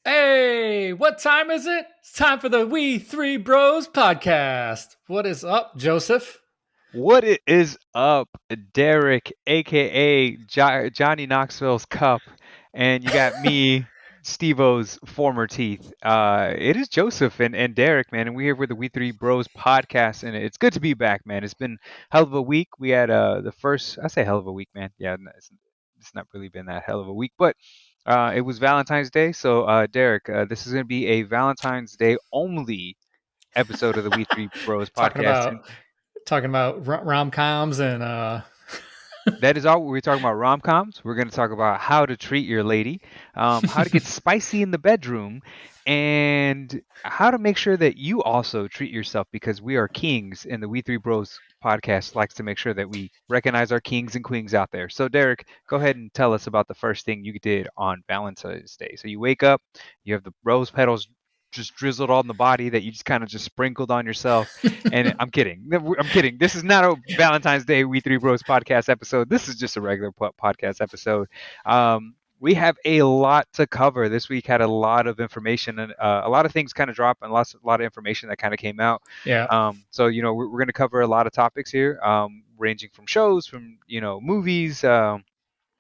Hey, what time is it? It's time for the We Three Bros podcast. What is up, Joseph? What is up, Derek, aka Johnny Knoxville's Cup, and you got me, Steve-O's former teeth. It is Joseph and Derek, man, and we're here with the We Three Bros podcast, and it's good to be back, man. It's been hell of a week. We had the first, I say hell of a week, man. Yeah, it's not really been that hell of a week, but it was Valentine's Day, so Derek, this is gonna be a Valentine's Day only episode of the We Three Bros talking podcast. about talking about rom coms and That is all. We're talking about rom coms. We're going to talk about how to treat your lady, how to get spicy in the bedroom, and how to make sure that you also treat yourself because we are kings, and the We Three Bros podcast likes to make sure that we recognize our kings and queens out there. So, Derek, go ahead and tell us about the first thing you did on Valentine's Day. So, you wake up, you have the rose petals just drizzled on the body that you just kind of just sprinkled on yourself. And I'm kidding. I'm kidding. This is not a Valentine's Day We Three Bros podcast episode. This is just a regular podcast episode. We have a lot to cover. This week had a lot of information and a lot of things kind of dropped and a lot of information that kind of came out. yeah, So we're going to cover a lot of topics here, ranging from shows, from movies, and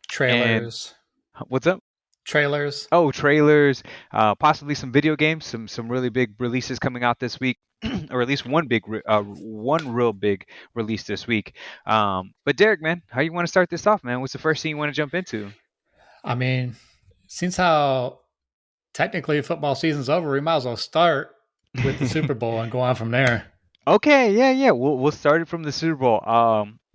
trailers. what's up? Trailers. Oh, trailers, possibly some video games, some really big releases coming out this week, or at least one real big release this week. But Derek, man, how you want to start this off, man? What's the first thing you want to jump into? I mean, since how technically football season's over, we might as well start with the Super Bowl and go on from there. Okay, yeah. We'll start it from the Super Bowl.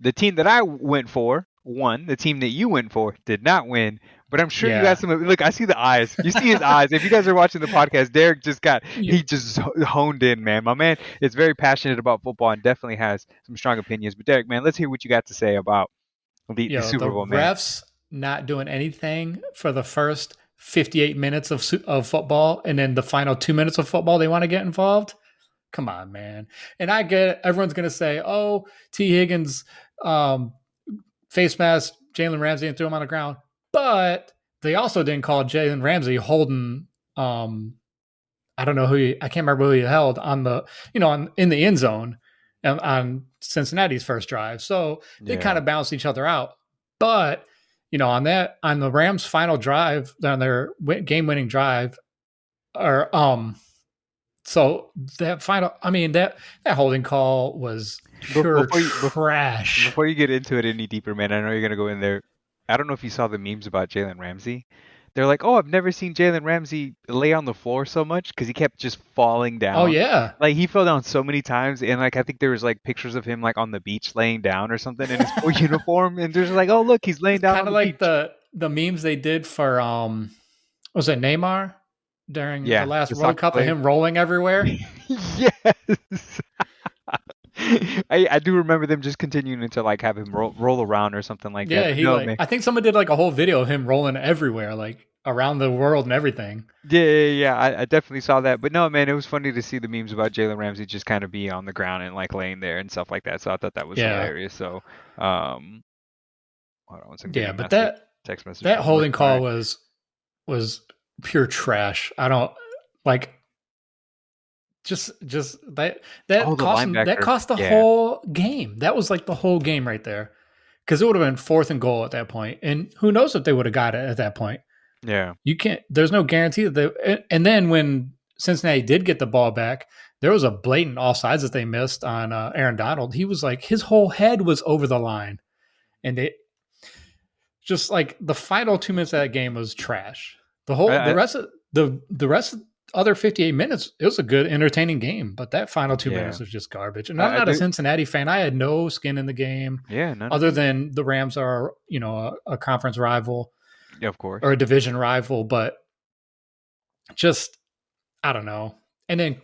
The team that I went for won. The team that you went for did not win. But I'm sure you Yeah. got some. Look, I see the eyes. You see his eyes. If you guys are watching the podcast, Derek he just honed in, man. My man is very passionate about football and definitely has some strong opinions. But Derek, man, let's hear what you got to say about the Super The Bowl, man. refs not doing anything for the first 58 minutes of football, and then the final 2 minutes of football they want to get involved. Come on, man. And I get it. Everyone's going to say, oh, T. Higgins face mask Jalen Ramsey and threw him on the ground. But they also didn't call Jalen Ramsey holding, I don't know I can't remember who he held on the, in the end zone on Cincinnati's first drive. So they kind of balanced each other out. But, on the Rams' final drive, on their game-winning drive, or so that final, that holding call was pure trash. Before you get into it any deeper, man, I know you're gonna go in there. I don't know if you saw the memes about Jalen Ramsey. They're like, "Oh, I've never seen Jalen Ramsey lay on the floor so much because he kept just falling down. Oh yeah, Like he fell down so many times, and like I think there was like pictures of him like on the beach laying down or something in his full uniform, and there's like, oh look, he's laying down. Kind of like beach. the memes they did for was it Neymar during the last the World Cup of him rolling everywhere? Yes. I do remember them just continuing to like have him roll around or something like that. Yeah, I think someone did like a whole video of him rolling everywhere, like around the world and everything. Yeah. I definitely saw that. But no, man, it was funny to see the memes about Jalen Ramsey just kind of be on the ground and like laying there and stuff like that. So I thought that was hilarious. So, hold on one second. Yeah, but that text message that holding call was pure trash. I don't like. Just that cost the whole game. That was like the whole game right there, because it would have been 4th and goal at that point, and who knows if they would have got it at that point. Yeah, you can't. There's no guarantee that they. And then when Cincinnati did get the ball back, there was a blatant offsides that they missed on Aaron Donald. He was like his whole head was over the line, and they just like the final 2 minutes of that game was trash. The rest of the rest of other 58 minutes, it was a good, entertaining game, but that final 2 minutes was just garbage. And I'm not a Cincinnati fan. I had no skin in the game. Yeah, other than the Rams are, a conference rival, of course, or a division rival. But just, I don't know. And then,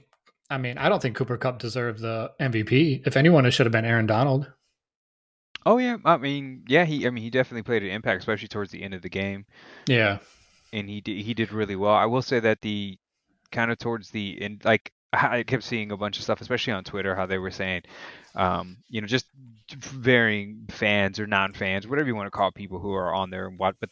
I don't think Cooper Kupp deserved the MVP. If anyone, it should have been Aaron Donald. Oh yeah, he definitely played an impact, especially towards the end of the game. Yeah, and he did really well. I will say that the kind of towards the end, like I kept seeing a bunch of stuff, especially on Twitter, how they were saying, just varying fans or non-fans, whatever you want to call people who are on there and watch, but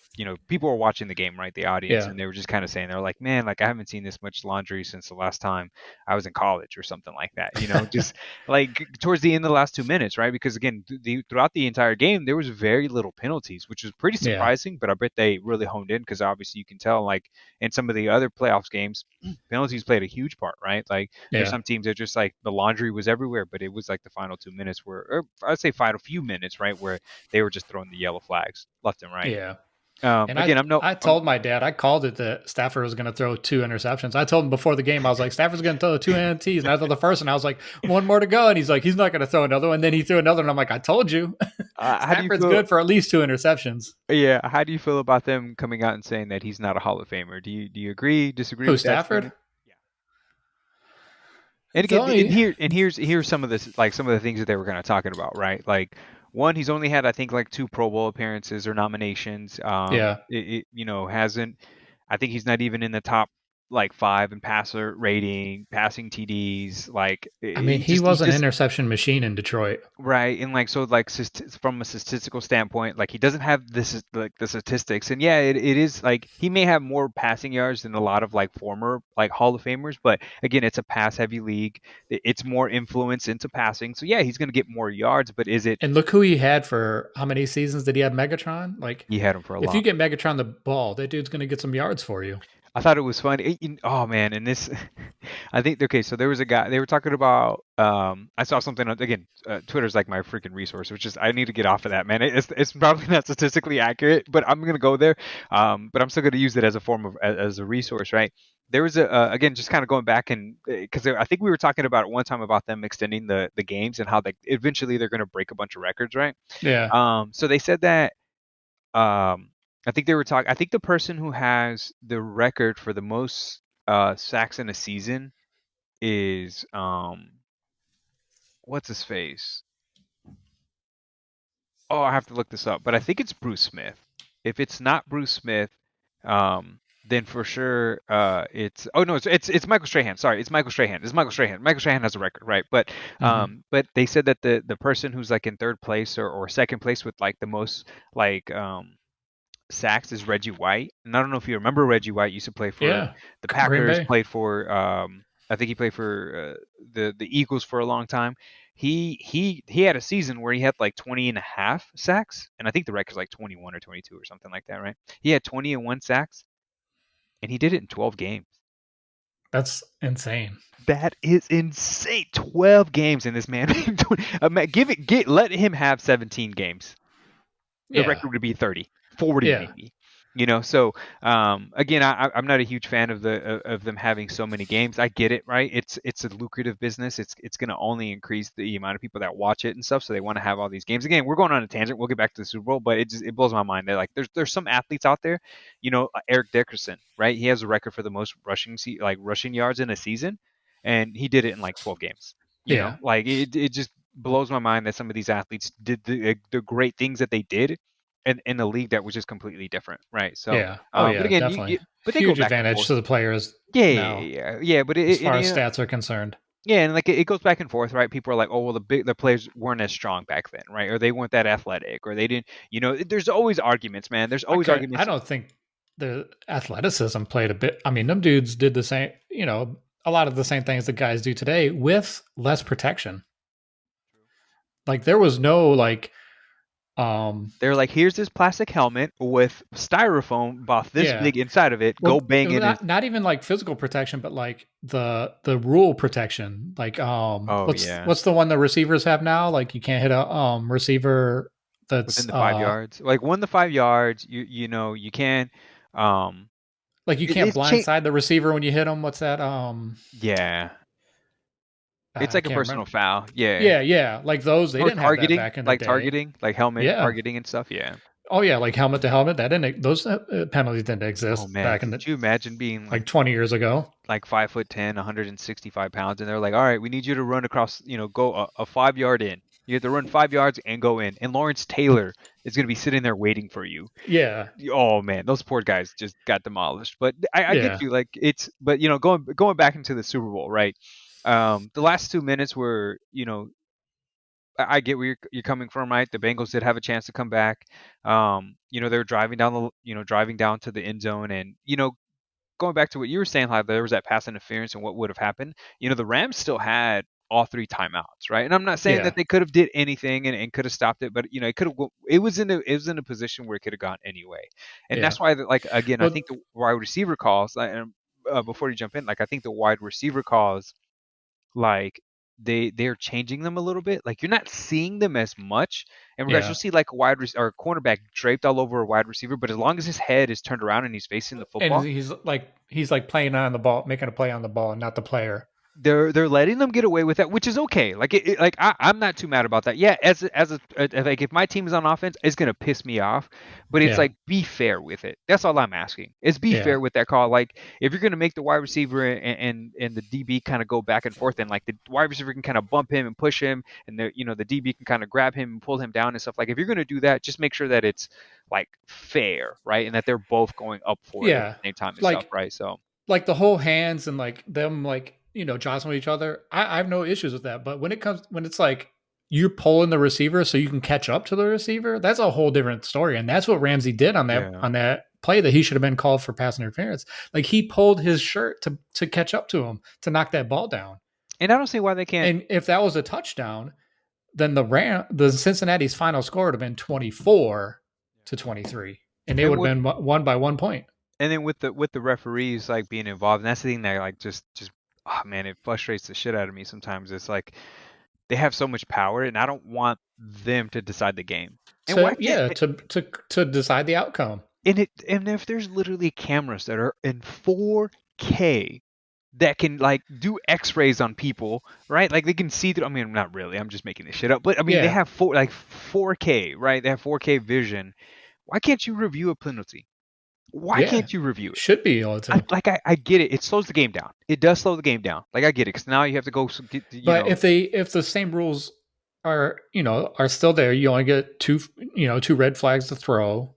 people are watching the game, right? The audience, Yeah. and they were just kind of saying they're like, man, like I haven't seen this much laundry since the last time I was in college or something like that. Just like towards the end of the last 2 minutes, right? Because again, throughout the entire game, there was very little penalties, which was pretty Yeah. surprising. But I bet they really honed in because obviously you can tell, like in some of the other playoffs games, penalties played a huge part, right? Like there's Yeah. some teams that just like the laundry was everywhere, but it was like the final 2 minutes where, or I'd say final few minutes, right, where they were just throwing the yellow flags left and right. Yeah. And Again, I told my dad, I called it that Stafford was going to throw 2 interceptions. I told him before the game, I was like, Stafford's going to throw 2 INTs. And I thought the first one, I was like, one more to go. And he's like, he's not going to throw another one. And then he threw another one. I'm like, I told you. how do you Stafford's feel? good for at least 2 interceptions. Yeah, how do you feel about them coming out and saying that he's not a Hall of Famer? Do you agree, disagree Who, with that Stafford? statement? Yeah. And It's again, and only, here's some of this, like some of the things that they were kind of talking about, right? Like one, he's only had I think like 2 Pro Bowl appearances or nominations. yeah. Hasn't. I think he's not even in the top like 5 in passer rating, passing TDs. Like I mean, he was an just interception machine in Detroit. right, and like so, like from a statistical standpoint, like he doesn't have this like the statistics, and yeah, it is like he may have more passing yards than a lot of like former like Hall of Famers, but again, it's a pass heavy league. It's more influence into passing, so yeah, he's going to get more yards. But is it? And look who he had for how many seasons did he have Megatron? Like, He had him for a if long. you get Megatron the ball, that dude's going to get some yards for you. I thought it was funny. Oh man, and this, I think okay. So there was a guy they were talking about. I saw something again. Twitter's like my freaking resource, which is I need to get off of that, man. It's probably not statistically accurate, but I'm gonna go there. But I'm still gonna use it as a form of as a resource, right? There was a again just kind of going back and because I think we were talking about it one time about them extending the games and how they eventually they're gonna break a bunch of records, right? Yeah. So they said that I think they were talking. I think the person who has the record for the most sacks in a season is what's his face? Oh, I have to look this up, but I think it's Bruce Smith. If it's not Bruce Smith, then for sure it's oh no, it's Michael Strahan. Sorry, it's Michael Strahan. It's Michael Strahan. Michael Strahan has a record, right? Mm-hmm. But they said that the person who's like in third place or second place with like the most like sacks is Reggie White. And I don't know if you remember Reggie White used to play for Yeah. the Green Packers, Bay. played for I think he played for the Eagles for a long time. He had a season where he had like 20 and a half sacks, and I think the record's like 21 or 22 or something like that, right? He had 21 sacks, and he did it in 12 games. That's insane. That is insane. 12 games in this man. Let him have 17 games. The Yeah. record would be 30, 40 Yeah. maybe. So again, I'm not a huge fan of of them having so many games. I get it, right? It's a lucrative business. It's going to only increase the amount of people that watch it and stuff. So they want to have all these games. Again, we're going on a tangent. We'll get back to the Super Bowl, but it blows my mind that like there's some athletes out there, Eric Dickerson, right? He has a record for the most rushing yards in a season, and he did it in like 12 games. Yeah. Like it just blows my mind that some of these athletes did the great things that they did in a league that was just completely different, right? So, Yeah. Oh but yeah, again, definitely. but they go Huge back and advantage forth. to the players Yeah, now yeah. But as far as stats are concerned. yeah, and like it goes back and forth, right? People are like, oh, well, the players weren't as strong back then, right? Or they weren't that athletic, or they didn't. There's always arguments, man. There's always Okay. I arguments. don't think the athleticism played a bit. I mean, them dudes did the same, a lot of the same things that guys do today with less protection. Like there was no like They're like, here's this plastic helmet with styrofoam about this yeah. big inside of it. Well, Go bang in his. not even like physical protection, but like the rule protection. Like Oh yeah, what's the one the receivers have now? Like you can't hit a receiver within that's the 5 yards, like 1 to 5 yards, you can. Um, like you can't it's cha- blindside the receiver when you hit them. What's that? Yeah, it's I like a can't personal remember. foul. Yeah. Yeah, yeah. Like those, they Or didn't have that targeting, back in the day. like helmet Yeah. targeting and stuff. Yeah. Oh yeah, like helmet to helmet. That didn't those penalties didn't Oh exist man, back in could the you imagine being like 20 years ago. like 5'10", 165 pounds, and they're like, all right, we need you to run across, go a 5 yard in. You have to run 5 yards and go in, and Lawrence Taylor is going to be sitting there waiting for you. Yeah, Oh man, those poor guys just got demolished. But I get yeah, you, like but going back into the Super Bowl, right? The last 2 minutes were, I get where you're coming from, right? The Bengals did have a chance to come back. They were driving down to the end zone, and going back to what you were saying, how there was that pass interference and what would have happened. The Rams still had all three timeouts, right? And I'm not saying that Yeah, they could have did anything and could have stopped it, but it could have. It was in a position where it could have gone anyway, and yeah. that's why, like again, I Well, think the wide receiver calls. Before you jump in, like I think the wide receiver calls, like they're changing them a little bit. Like you're not seeing them as much. In regards, you'll yeah. see like a or a cornerback draped all over a wide receiver, but as long as his head is turned around and he's facing the And football, he's like playing on the ball, making a play on the ball, not the player. they're letting them get away with that, which is okay. Like I'm not too mad about that. Yeah, like if my team is on offense, it's gonna piss me off, but it's Yeah, like be fair with it. That's all I'm asking. Is be yeah, fair with that call. Like if you're gonna make the wide receiver and the DB kind of go back and forth, and like the wide receiver can kind of bump him and push him, and the DB can kind of grab him and pull him down and stuff. Like if you're gonna do that, just make sure that it's like fair, right, and that they're both going up for it at yeah. the same time and stuff, Like right? So like the whole hands and like them like jostling each other. I have no issues with that. But when it's like you're pulling the receiver so you can catch up to the receiver, that's a whole different story. And that's what Ramsey did on that yeah. on that play that he should have been called for pass interference. Like he pulled his shirt to catch up to him to knock that ball down. And I don't see why they can't. And if that was a touchdown, then the Cincinnati's final score would have been 24-23, and they And would have what been won by 1 point. and then with the referees like being involved, and that's the thing that like just oh man, it frustrates the shit out of me sometimes. It's like they have so much power, and I don't want them to decide the game. And why To can't yeah, to decide the outcome. and if there's literally cameras that are in 4K that can like do X-rays on people, right? Like they can see through. I mean, not really. I'm just making this shit up. But I mean, they Yeah, have 4K, right? They have 4K vision. Why can't you review a penalty? Why yeah, can't you review it? should be able to. I get it. It slows the game down. It does slow the game down. Like I get it because now you have to go get But if the same rules are still there, you only get two red flags to throw,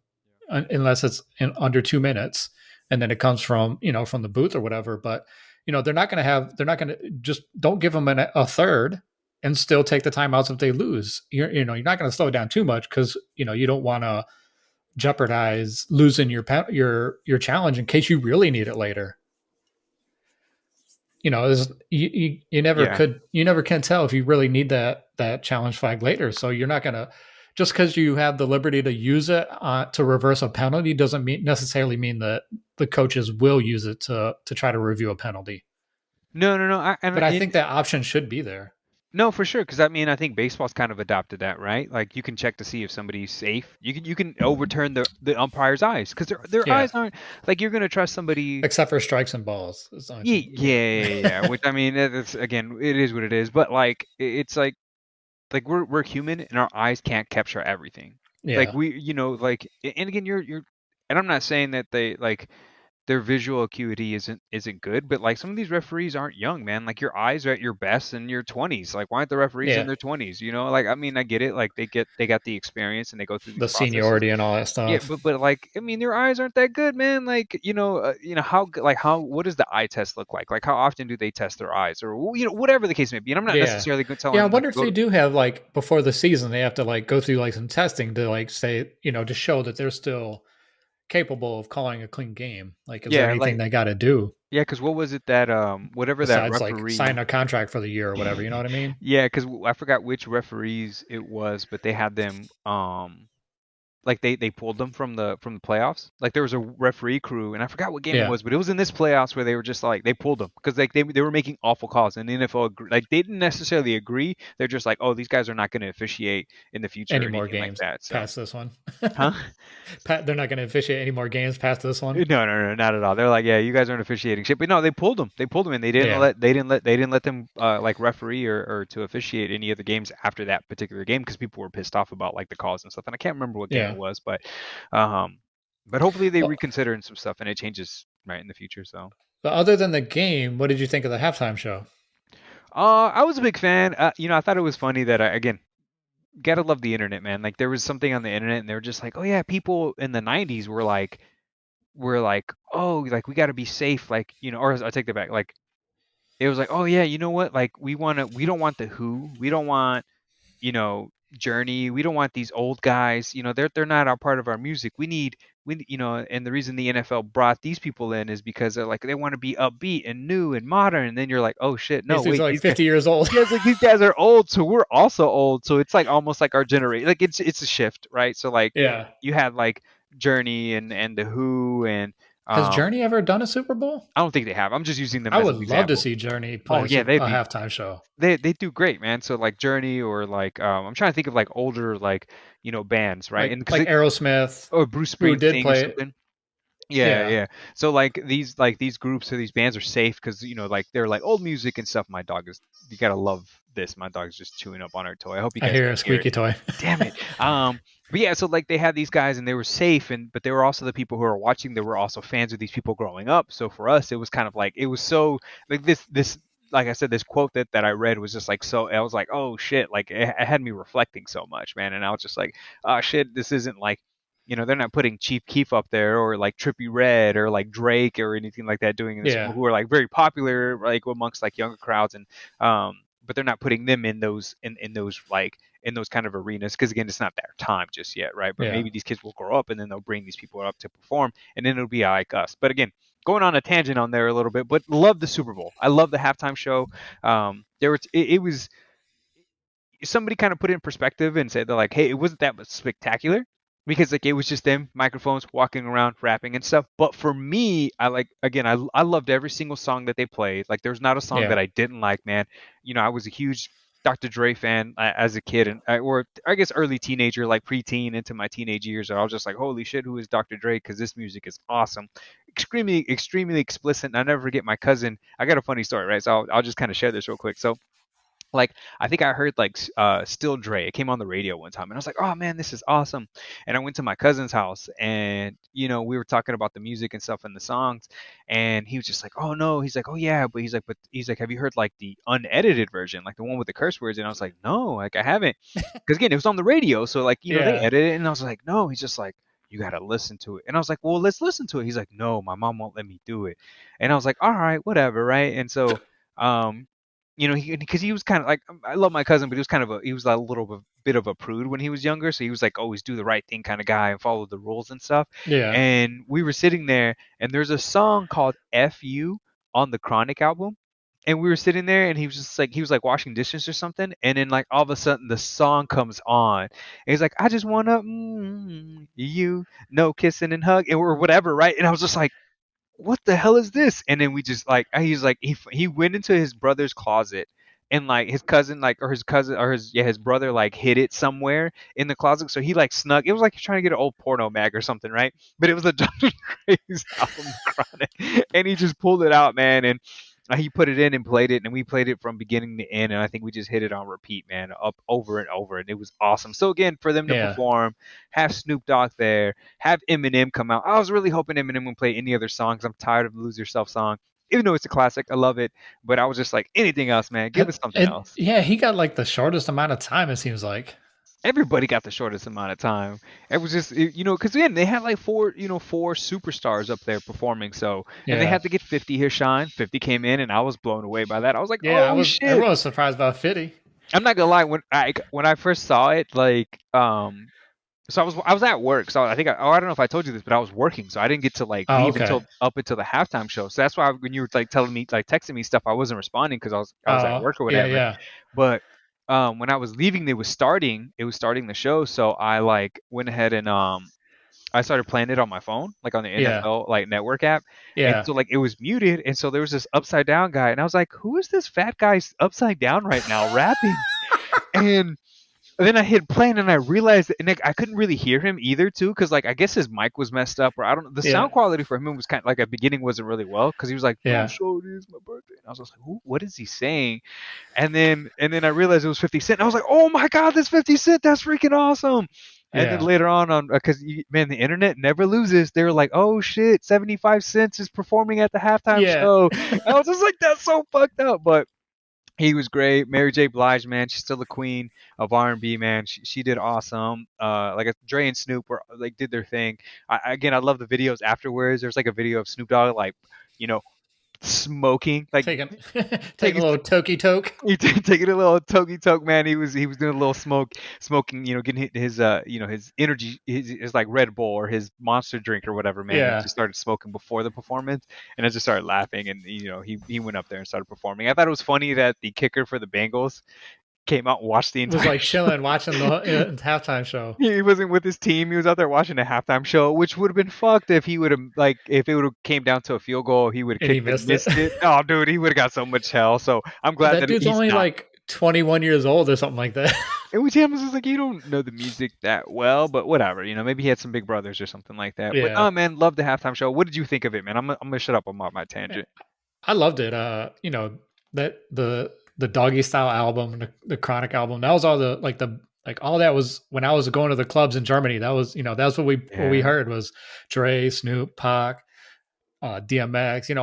unless it's in under 2 minutes, and then it comes from the booth or whatever. But they're not going to just don't give them a third and still take the timeouts if they lose. You're not going to slow it down too much because you don't want to jeopardize losing your challenge in case you really need it later. yeah. You never can tell if you really need that challenge flag later. So you're not gonna just because you have the liberty to use it to reverse a penalty doesn't necessarily mean that the coaches will use it to try to review a penalty. No, no, no. But I think that option should be there. No, for sure. Because I mean, I think baseball's kind of adopted that, right? Like you can check to see if somebody's safe. You can overturn the umpire's eyes because their Yeah, eyes aren't like you're gonna trust somebody. except for strikes and balls. Yeah, yeah, yeah, yeah. Which I mean, it's again, it is what it is. But like, it's like we're human and our eyes can't capture everything. Like Yeah, like, and again, and I'm not saying that they like their visual acuity isn't good, but like some of these referees aren't young, man. Like your eyes are at your best in your 20s. Like why aren't the referees in yeah, their 20s? Like I mean, I get it. Like they got the experience and they go through these the processes. seniority and all that Yeah, stuff. but like I mean, their eyes aren't that good, man. Like how what does the eye test look like? Like how often do they test their eyes or whatever the case may be. And I'm not Yeah. necessarily Yeah, telling I them not wonder to if go they to. do have like before the season they have to like go through like some testing to like say, to show that they're still capable of calling a clean game. Like is there Yeah, anything like they got to do yeah, because what was it that whatever that besides like sign referee. a contract for the year or whatever, you know what I mean? Yeah, because I forgot which referees it was, but they had them like they pulled them from the playoffs. Like there was a referee crew, and I forgot what game it Yeah. was, but it was in this playoffs where they were just like they pulled them because like they were making awful calls, and the NFL like they didn't necessarily agree. They're just like, oh, these guys are not going to officiate in the future Any or more anything like games that. So, past this one? huh? They're not going to officiate any more games past this one. No, no, no, not at all. They're like, yeah, you guys aren't officiating shit. But no, they pulled them. They pulled them, and Yeah. they didn't let them like referee or to officiate any of the games after that particular game because people were pissed off about like the calls and stuff. And I can't remember what game it Yeah. was, um, but hopefully they Well, reconsider and some stuff and it changes right in the future. So, but other than the game, what did you think of the halftime show? I was a big fan. I thought it was funny that again, gotta love the internet, man. Like there was something on the internet, and they were just like, oh yeah, people in the '90s were like, oh, like we got to be safe, like or I take that back, like it was like, oh yeah, you know what, like we don't want the Who, we don't want you know, Journey. We don't want these old guys. You know, they're not a part of our music. You know, and the reason the NFL brought these people in is because they're like they want to be upbeat and new and modern. And then you're like, oh shit, no, These dudes are wait, like these guys. 50 years old. Yeah, it's like these guys are old, so we're also old. So it's like almost like our generation. Like it's a shift, right? So like Yeah. you had like Journey and the Who and Has um Journey ever done a Super Bowl? I don't think they have. I'm just using them I as would an love to example. see Journey Oh play yeah, a halftime show. they do great, man. So like Journey or like I'm trying to think of like older like bands, right? And because Like they Aerosmith, or Bruce who did Springsteen or play it. something. Yeah, Yeah. yeah. So like these groups or these bands are safe because like they're like old music and stuff. My dog is you gotta love this. My dog's just chewing up on her toy. I hope you I guys hear a can't hear it. squeaky toy. Damn it. But yeah, so like they had these guys and they were safe but they were also the people who are watching. They were also fans of these people growing up. So for us, it was kind of like it was so like this like I said, this quote that I read was just like so I was like, oh shit, like it had me reflecting so much, man. And I was just like, oh shit, this isn't like they're not putting Chief Keef up there or like Trippie Redd or like Drake or anything like that doing this Yeah. who are like very popular like amongst like younger crowds and but they're not putting them in those like in those kind of arenas because again it's not their time just yet, right? But Yeah. maybe these kids will grow up and then they'll bring these people up to perform and then it'll be like us. But again, going on a tangent on there a little bit, but love the Super Bowl. I love the halftime show. It was somebody kind of put it in perspective and said they're like, hey, it wasn't that much spectacular because like it was just them microphones walking around rapping and stuff. But for me, I like again, I loved every single song that they played. Like there's not a song Yeah. that I didn't like, man. I was a huge Dr. Dre fan as a kid or I guess early teenager, like preteen into my teenage years. I was just like, holy shit, who is Dr. Dre? Because this music is awesome, extremely explicit. And I never forget my cousin. I got a funny story, right? So I'll just kind of share this real quick. So like I think I heard like Still Dre. It came on the radio one time and I was like, "Oh man, this is awesome." And I went to my cousin's house and we were talking about the music and stuff and the songs and he was just like, "Oh no." He's like, "Oh yeah." But he's like, "Have you heard like the unedited version, like the one with the curse words?" And I was like, "No, like I haven't." Cuz again, it was on the radio, so like, they Yeah. edited it and I was like, "No." He's just like, "You got to listen to it." And I was like, "Well, let's listen to it." He's like, "No, my mom won't let me do it." And I was like, "All right, whatever, right?" And so um because he was kind of like I love my cousin, but he was a bit of a prude when he was younger, so he was like always do the right thing kind of guy and follow the rules and stuff. Yeah. And we were sitting there, and there's a song called "F U" on the Chronic album, and we were sitting there, and he was like washing dishes or something, and then like all of a sudden the song comes on, and he's like, "I just wanna you, no kissing and hug," or whatever, right? And I was just like, what the hell is this? And then we just like he's like he went into his brother's closet and like his cousin like or his cousin or his brother like hid it somewhere in the closet. So he like snuck. It was like trying to get an old porno mag or something, right? But it was a Dr. Dre's album, The Chronic, and he just pulled it out, man, and he put it in and played it, and we played it from beginning to end, and I think we just hit it on repeat, man, up over and over, and it was awesome. So again, for them to Yeah. perform, have Snoop Dogg there, have Eminem come out. I was really hoping Eminem would play any other songs. I'm tired of the Lose Yourself song, even though it's a classic. I love it, but I was just like, anything else, man? Give us something else. Yeah, he got like the shortest amount of time, it seems like. Everybody got the shortest amount of time. It was just, because again, they had like four superstars up there performing. So, and they Yeah. had to get 50 here, shine. 50 came in, and I was blown away by that. I was like, Yeah, oh shit. everyone was surprised about Fitty. I'm not gonna lie. When I first saw it, like, so I was at work. So I don't know if I told you this, but I was working, so I didn't get to like Oh, leave okay. until up until the halftime show. So that's why when you were like telling me, like texting me stuff, I wasn't responding because I was at Oh, work or yeah, whatever. yeah. But when I was leaving, it was starting the show, so I like went ahead and I started playing it on my phone, like on the Yeah. NFL like network app, and Yeah. so like it was muted, and so there was this upside down guy, and I was like, who is this fat guy upside down right now rapping? And then I hit play and I realized that, and like, I couldn't really hear him either too, because like I guess his mic was messed up, or I don't know. The Yeah. sound quality for him was kind of like at the beginning wasn't really well, because he was like, "Don't Yeah. show it is my birthday," and I was just like, "What is he saying?" And then I realized it was 50 Cent. I was like, "Oh my god, this 50 Cent! That's freaking awesome!" And then Yeah. later on because man, the internet never loses. They were like, "Oh shit, 75 cents is performing at the halftime Yeah. show." I was just like, "That's so fucked up," but he was great. Mary J. Blige, man, she's still the queen of R&B, man. She did awesome. Like Dre and Snoop were like did their thing. Again, I love the videos afterwards. There's like a video of Snoop Dogg like, you know, smoking, like taking taking a taking little tokey toke. taking a little toky toke, man. He was doing a little smoking, getting his his energy, his like Red Bull or his Monster drink or whatever, man. He Yeah, just started smoking before the performance, and I just started laughing, and he went up there and started performing. I thought it was funny that the kicker for the Bengals came out and watched the was entire like show. chilling, watching the halftime show, He wasn't with his team. He was out there watching a halftime show, which would have been fucked if he would have like if it would have came down to a field goal, he would have and he kicked it, missed it. missed it. Oh, dude, he would have got so much hell. So I'm glad That that dude's he's only not. like 21 years old or something like that. It was him. I was just like, you don't know the music that well, but whatever. Maybe he had some big brothers or something like that. But Yeah, oh man, love the halftime show. What did you think of it, man? I'm gonna shut up on my tangent. I loved it. That the doggy style album, the Chronic album, that was all the all that was when I was going to the clubs in Germany. That was that's what we Yeah, heard was Dre, Snoop, Pac, DMX,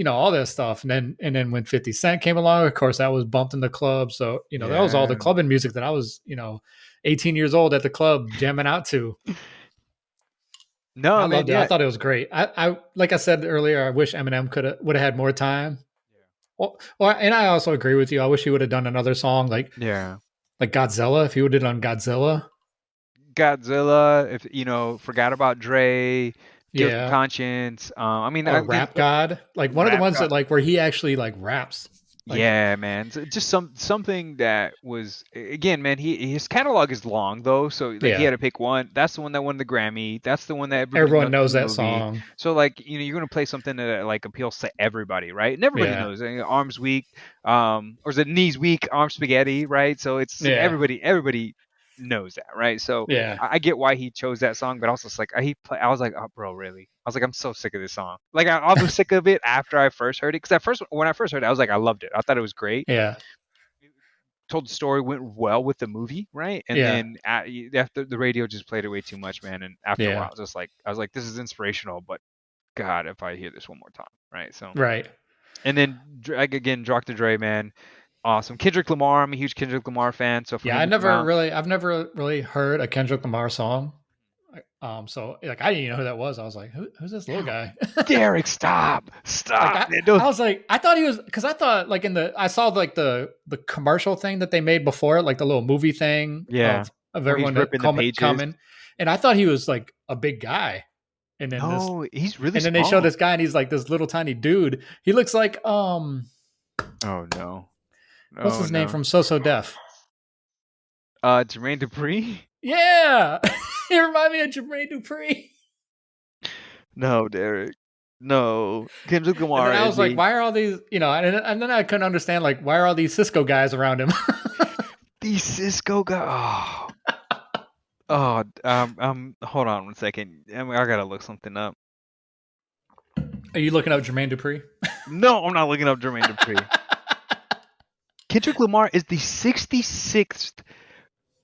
all that stuff. And then when 50 Cent came along, of course, that was bumped in the club. So that was all the yeah. clubbing music that I was 18 years old at the club jamming out to. No, I man. loved it. I Yeah, thought it was great. I like I said earlier, I wish Eminem would have had more time. Well, and I also agree with you. I wish he would have done another song yeah. like Godzilla. If he would have done Godzilla, Godzilla. If forgot about Dre, Guilty yeah, Conscience. I mean, or again, Rap God, like one of the Rap ones God. that where he actually raps. Like Yeah, man. Just something that was again, man. His catalog is long though, so like he yeah, had to pick one. That's the one that won the Grammy. That's the one that everybody everyone knows knows from the that movie. song. So like you're gonna play something that like appeals to everybody, right? And everybody Yeah, knows. Arms weak, or is it knees weak? Arm spaghetti, right? So it's like yeah, everybody knows that, right? So yeah, I get why he chose that song, but also it's like I was like, oh, bro, really? I was like, I'm so sick of this song. Like I was sick of it after I first heard it, because at first when I first heard it, I was like, I loved it. I thought it was great. yeah, It told the story, went well with the movie, right? And yeah, then after the radio just played it way too much, man. And after a while, yeah. I was like, this is inspirational, but God, if I hear this one more time, right? So Right. and then again, Dr. Dre, man, awesome. Kendrick Lamar, I'm a huge Kendrick Lamar fan, so for Yeah, him to come out, I've never really heard a Kendrick Lamar song. So like I didn't even know who that was. I was like, who's this little guy? Derek, stop, Like stop, man. Those, I was like, I thought he was because I thought like I saw like the commercial thing that they made before it, like the little movie thing yeah, of where he's everyone ripping the pages. coming, and I thought he was like a big guy, and then No, he's really they show small. this guy and he's like this little tiny dude. He looks like Oh no, what's oh his name no. from So So Def? Jermaine Dupri. Yeah, he reminded me of Jermaine Dupri. No, Derek. No, Kendrick And Lamar then I is was like, a why are all these, and then I couldn't understand, like, why are all these Cisco guys around him? the Cisco guy. Oh, oh. Hold on one second. I gotta look something up. Are you looking up Jermaine Dupri? No, I'm not looking up Jermaine Dupri. Kendrick Lamar is the 66th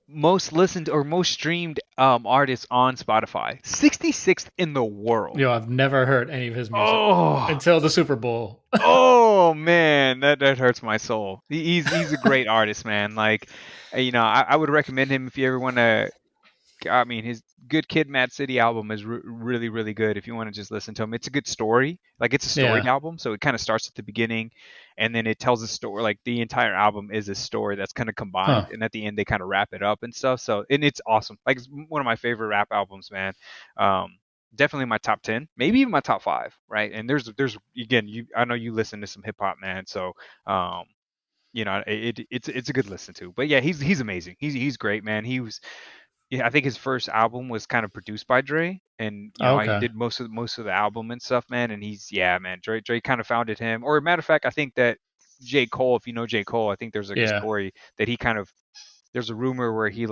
most listened or most streamed artist on Spotify. 66th in the world. I've never heard any of his music Oh, until the Super Bowl. oh man, that hurts my soul. He's a great artist, man. Like, I would recommend him if you ever want to. I mean, his Good Kid, Mad City album is really, really good. If you want to just listen to him, it's a good story. Like, it's a storied Yeah. album, so it kind of starts at the beginning, and then it tells a story. Like, the entire album is a story that's kind of combined, Huh. and at the end they kind of wrap it up and stuff. So, and it's awesome. Like, it's one of my favorite rap albums, man. Um, Definitely my top 10, maybe even my top 5, right? And there's again, I know you listen to some hip hop, man, so um, it's a good listen to. But yeah, he's amazing. He's great, man. Yeah, I think his first album was kind of produced by Dre, and Oh, he okay. did most of the album and stuff, man. And yeah, man, Dre kind of founded him. Or matter of fact, I think that J. Cole, if you know J. Cole, I think there's like a Yeah. story that he kind of there's a rumor where he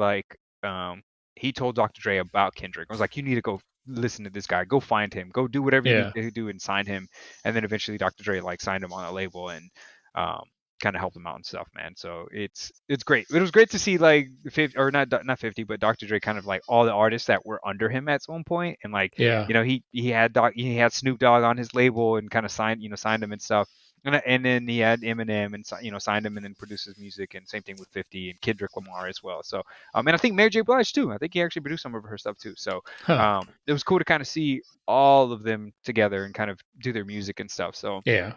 told Dr. Dre about Kendrick. I was like, you need to go listen to this guy, go find him, go do whatever you need Yeah. to do and sign him. And then eventually Dr. Dre like signed him on a label and um kind of helped him out and stuff, man. So it's great. It was great to see like 50, or not 50, but Dr. Dre kind of like all the artists that were under him at some point, and like Yeah. he had Snoop Dogg on his label and kind of signed him and stuff. And then he had Eminem and signed him and then produced his music, and same thing with 50 and Kendrick Lamar as well. So and I think Mary J. Blige too. I think he actually produced some of her stuff too. So Huh. it was cool to kind of see all of them together and kind of do their music and stuff. So Yeah.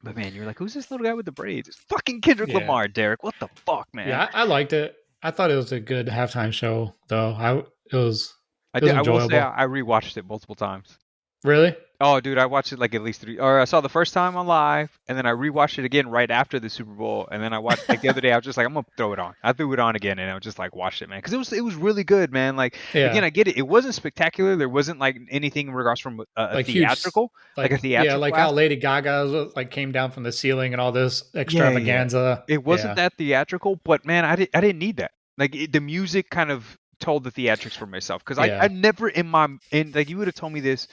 But man, you're like, who's this little guy with the braids? It's fucking Kendrick Yeah, Lamar, Derek. What the fuck, man? yeah, I liked it. I thought it was a good halftime show, though. It was I it was did. I will say enjoyable. I rewatched it multiple times. Really? Oh, dude, I watched it like at least three. Or I saw the first time on live, and then I rewatched it again right after the Super Bowl, and then I watched like the other day. I was just like, I'm gonna throw it on. I threw it on again, and I was just like, watched it, man, because it was really good, man. Like again, Yeah, I get it. It wasn't spectacular. There wasn't like anything in regards from a like huge, theatrical, like a yeah, theatrical like how aspect. Lady Gaga like came down from the ceiling and all this Yeah, yeah, yeah. extravaganza. It wasn't Yeah, that theatrical, but man, I didn't need that. Like the music kind of told the theatrics for myself because I yeah, never in like you would have told me this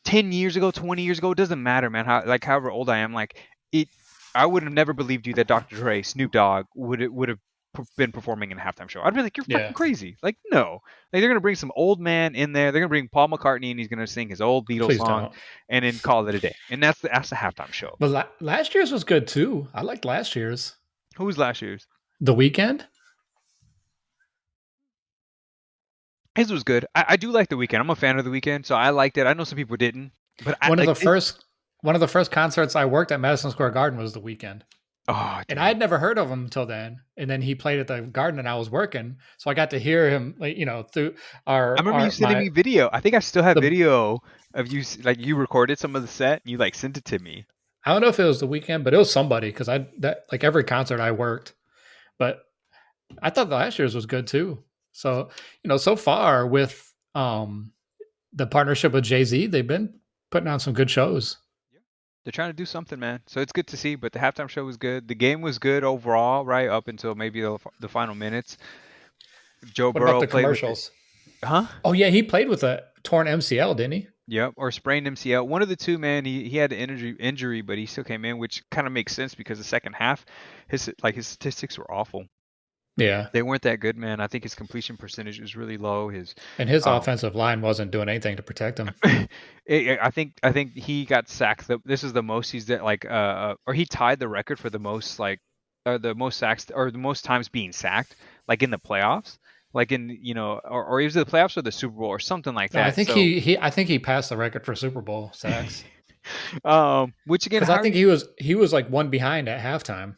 10 years ago, 20 years ago, it doesn't matter, man. How like however old I am, like it I would have never believed you that Dr. Dre, Snoop Dogg would have been performing in a halftime show. I'd be like, you're yeah. fucking crazy. Like, no. Like they're gonna bring some old man in there. They're gonna bring Paul McCartney and he's gonna sing his old Beatles Please song don't. and then call it a day. And that's the halftime show. But last year's was good too. I liked last year's. Who was last year's? The weekend. His was good. I do like the weekend. I'm a fan of the weekend, so I liked it. I know some people didn't, but I One of like the this. first one of the first concerts I worked at Madison Square Garden was the weekend. Oh, And I dude. had never heard of him until then. And then he played at the Garden, and I was working, so I got to hear him, like through I remember you our sending my me video. I think I still have the. video of you like you recorded some of the set and you like sent it to me. I don't know if it was the weekend, but it was somebody because I that like every concert I worked. But I thought the last year's was good too. So so far with the partnership with Jay Z, they've been putting on some good shows. Yeah. They're trying to do something, man. So it's good to see. But the halftime show was good. The game was good overall, right up until maybe the final minutes. Joe What about Burrow the played with it, commercials? huh? Oh yeah, he played with a torn MCL, didn't he? Yep, or sprained MCL. One of the two, man. He had an injury, but he still came in, which kind of makes sense because the second half, his statistics were awful. Yeah. They weren't that good, man. I think his completion percentage was really low. His And his um, offensive line wasn't doing anything to protect him. I think he got sacked. This is the most he's like or he tied the record for the most like the most sacks or the most times being sacked like in the playoffs, like in or either the playoffs or the Super Bowl or something like No, I that. think So he passed the record for Super Bowl sacks which again, because how I are think you? he was like one behind at halftime.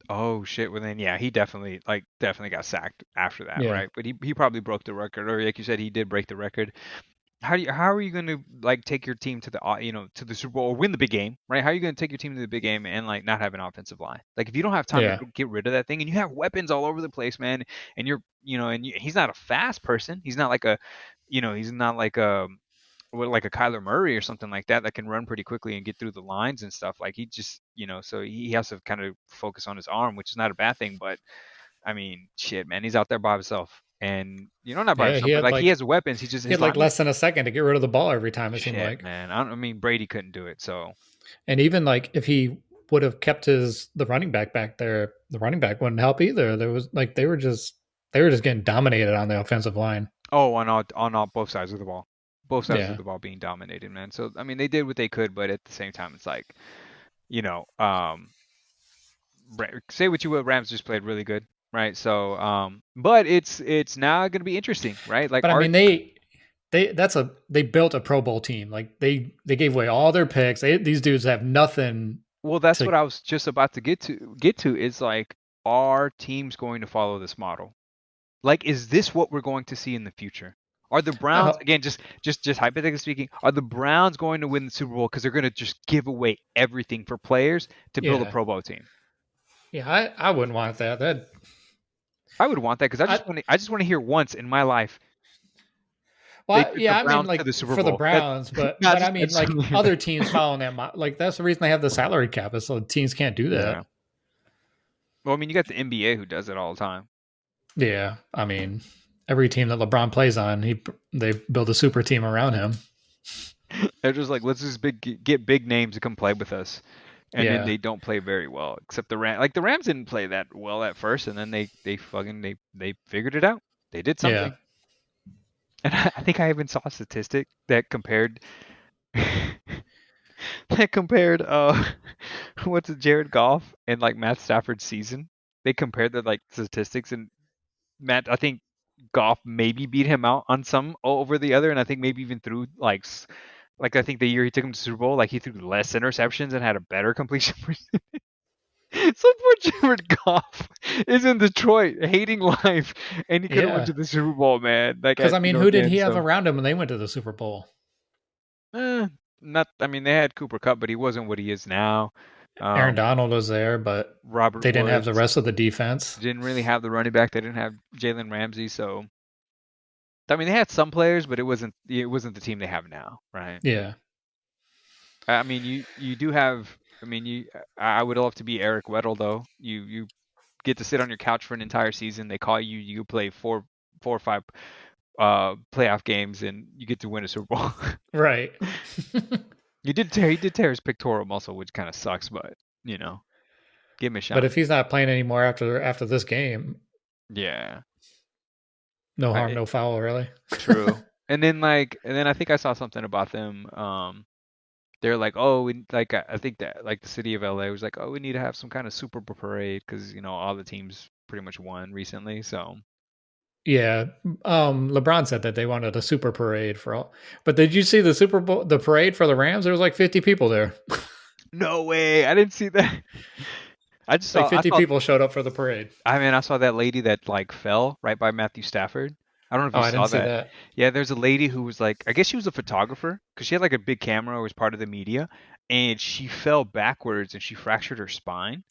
Oh shit! Well then, yeah, he definitely got sacked after that, Yeah. right? But he probably broke the record, or like you said, he did break the record. How are you going to like take your team to the to the Super Bowl or win the big game, right? How are you going to take your team to the big game and like not have an offensive line? Like if you don't have time to Yeah. get rid of that thing and you have weapons all over the place, man, and he's not a fast person. He's not like he's not like like a Kyler Murray or something like that can run pretty quickly and get through the lines and stuff. Like he just so he has to kind of focus on his arm, which is not a bad thing, but I mean, shit, man, he's out there by himself. And not by Yeah, himself, but like he has weapons. He just he his had like linemen. less than a second to get rid of the ball every time it seemed Shit, like. man. I mean, Brady couldn't do it. So, And even like if he would have kept the running back there, the running back wouldn't help either. There was like they were just getting dominated on the offensive line. oh, on all both sides of the ball, both sides of Yeah. the ball being dominated, man. So, I mean, they did what they could, but at the same time, it's like, you know, um, say what you will, Rams just played really good, right? So, but it's now going to be interesting, right? Like But I art. mean they built a Pro Bowl team. Like they gave away all their picks. These dudes have nothing Well, that's to. what I was just about to get to. Is like, are teams going to follow this model? Like, is this what we're going to see in the future? Are the I Browns hope, again, just hypothetically speaking, are the Browns going to win the Super Bowl because they're going to just give away everything for players to build a yeah, Pro Bowl team? yeah. I wouldn't want that. That I would want that because I I just want to. I just want to hear once in my life they well, took the yeah. I mean, Browns to like the Super for the Bowl. That Browns, but not but I just. I mean, just like want to hear other that. teams following that. Like that's the reason they have the salary cap, is so teams can't do that. Yeah. Well, I mean, you got the NBA who does it all the time. Yeah, I mean, every team that LeBron plays on, they build a super team around him. They're just like, let's just get big names to come play with us, and then Yeah, they don't play very well. Except the Rams, like the Rams didn't play that well at first, and then they figured it out. They did yeah. something, and I think I even saw a statistic that compared that compared what's it, Jared Goff and like Matt Stafford's season. They compared the like statistics, and Matt, I think Goff maybe beat him out on some over the other, and I think maybe even threw like Like I think the year he took him to Super Bowl, like he threw less interceptions and had a better completion percentage. So poor Jared Goff is in Detroit, hating life, and he could have went Yeah. to the Super Bowl, man. Like Because, at I mean, who North did he End. have So, around him when they went to the Super Bowl? not. I mean, they had Cooper Cup, but he wasn't what he is now. Aaron Um, Donald was there, but Robert they didn't have the Woods rest of the defense. didn't really have the running back. They didn't have Jalen Ramsey, so I mean, they had some players, but it wasn't the team they have now, right? Yeah. I mean, you do have. I mean, I would love to be Eric Weddle though. You get to sit on your couch for an entire season. They call you. You play four or five playoff games, and you get to win a Super Bowl. Right. He did tear his pectoral muscle, which kind of sucks, but you know, give him a But shot. if he's not playing anymore after this game, Yeah, no harm, I, no foul, really. true. And then I think I saw something about them. They're like, oh, I think that like the city of LA was like, oh, we need to have some kind of Super Bowl parade because all the teams pretty much won recently. So Yeah. LeBron said that they wanted a super parade for all. But did you see the Super Bowl, the parade for the Rams? There was like 50 people there. no way, I didn't see that. Like I 50 saw people showed up for the parade. I saw that lady that like fell right by Matthew Stafford. I don't know if Oh, you I saw didn't see that. that. Yeah, there's a lady who was like, I guess she was a photographer because she had like a big camera or was part of the media, and she fell backwards and she fractured her spine.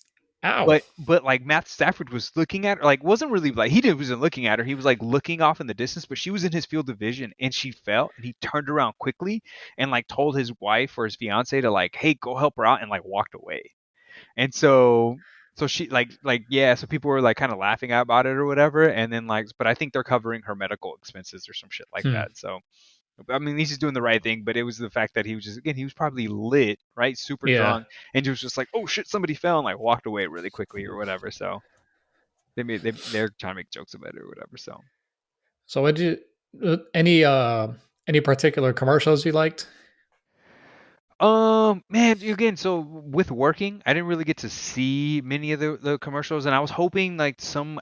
Ow. But like Matt Stafford was looking at her, like wasn't really like wasn't looking at her. He was like looking off in the distance, but she was in his field of vision and she fell and he turned around quickly and like told his wife or his fiance to like, hey, go help her out and like walked away. And so she yeah, so people were like kind of laughing about it or whatever, and then like, but I think they're covering her medical expenses or some shit like Hmm. that. So I mean, he's just doing the right thing, but it was the fact that he was just again, he was probably lit, right, super Yeah. drunk, and he was just like, oh shit, somebody fell, and like walked away really quickly or whatever. So they're trying to make jokes about it or whatever. So So what did you, any particular commercials you liked? Man, again, so with working, I didn't really get to see many of the commercials, and I was hoping like some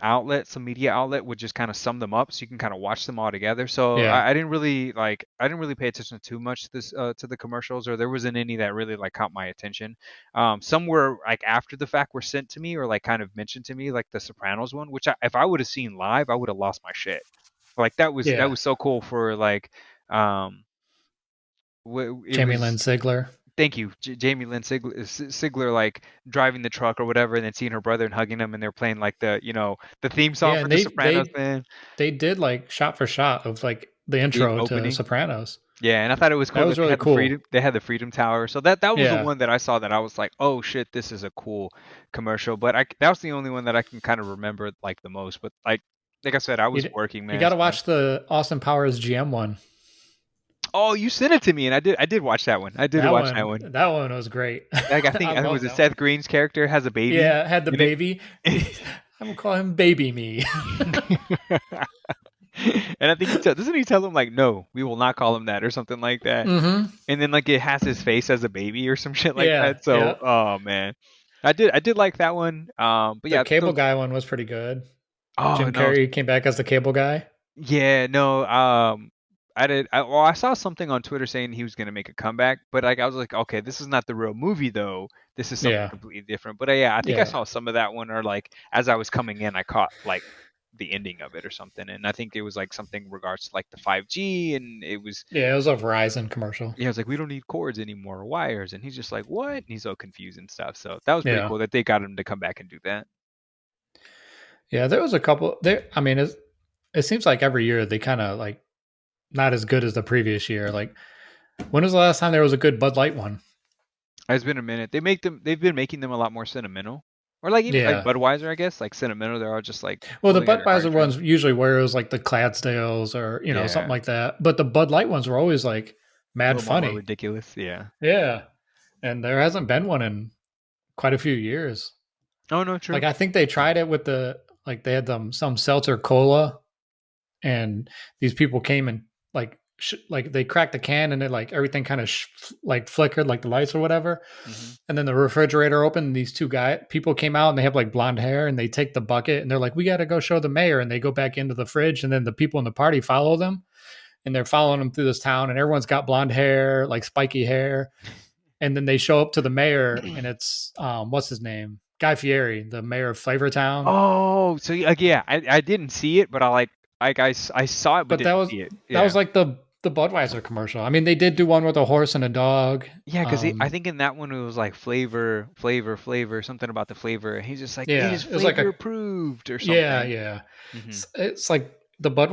media outlet would just kind of sum them up so you can kind of watch them all together. So Yeah. I didn't really pay attention too much to this to the commercials, or there wasn't any that really like caught my attention. Some were like after the fact were sent to me or like kind of mentioned to me, like the Sopranos one, which if I would have seen live, I would have lost my shit. Like that Yeah. was so cool for like um it Jamie Lynn was. Sigler. Thank you, Jamie Lynn Sigler, like driving the truck or whatever, and then seeing her brother and hugging him, and they're playing like the theme song Yeah, for and The they Sopranos, they man. they did like shot for shot of like the The intro to opening, Sopranos. yeah, and I thought it was That cool was that they really had cool. the Freedom Tower. So that was the Yeah. one that I saw that I was like, oh shit, this is a cool commercial. But that was the only one that I can kind of remember like the most. But like I said, I was You working, you man. got to So. watch the Austin Powers GM one. Oh, you sent it to me, and I did watch that one. I did watch that one. That one was great. Like I I think it was love it that one. Seth Green's character has a baby, Yeah, had the and it. baby. I'm gonna call him Baby Me. And I think doesn't he tell him like, no, we will not call him that or something like that. Mm-hmm. And then like it has his face as a baby or some shit like Yeah, that. yeah. So oh man, I did like that one. But The yeah, cable those. guy one was pretty good. Oh Jim no, Carrey came back as the cable guy. yeah, no. Well, I saw something on Twitter saying he was gonna make a comeback, but like I was like, okay, this is not the real movie though. This is something Yeah, completely different. But yeah, I think I yeah, saw some of that one, or like as I was coming in, I caught like the ending of it or something, and I think it was like something regards to like the 5G, and it was. yeah. It was a Verizon commercial. Yeah, I was like, we don't need cords anymore or wires, and he's just like, what? And he's so confused and stuff. So that was pretty Yeah, cool that they got him to come back and do that. yeah. There was a couple. There. I mean, it seems like every year they kind of like not as good as the previous year. Like, when was the last time there was a good Bud Light one? It's been a minute. They've been making them a lot more sentimental, or like even like Yeah. Budweiser, I guess, like sentimental. They're all just like Well, the pulling on your Budweiser heartstrings. ones usually where it was like the Clydesdales or something Yeah, like that. But the Bud Light ones were always like a mad little more funny. ridiculous. Yeah. Yeah, and there hasn't been one in quite a few years. Oh no, Like true. I think they tried it with like they had some seltzer cola, and these people came and like they cracked the can and it like everything kind of like flickered like the lights or whatever. Hmm. And then the refrigerator opened. And these two people came out and they have like blonde hair and they take the bucket and they're like, "We got to go show the mayor." And they go back into the fridge and then the people in the party follow them. and they're following them through this town, and everyone's got blonde hair, like spiky hair. And then they show up to the mayor, and it's what's his name, Guy Fieri, the mayor of Flavortown. Oh, so yeah, I didn't see it, but I saw it but But didn't see it. that Yeah. was like the Budweiser commercial. I mean, they did do one with a horse and a dog. Yeah, because I think in that one it was like flavor, something about the flavor. And he's just like, it Yeah, is it was like flavor a approved or yeah, something. yeah. Hmm. It's like the Bud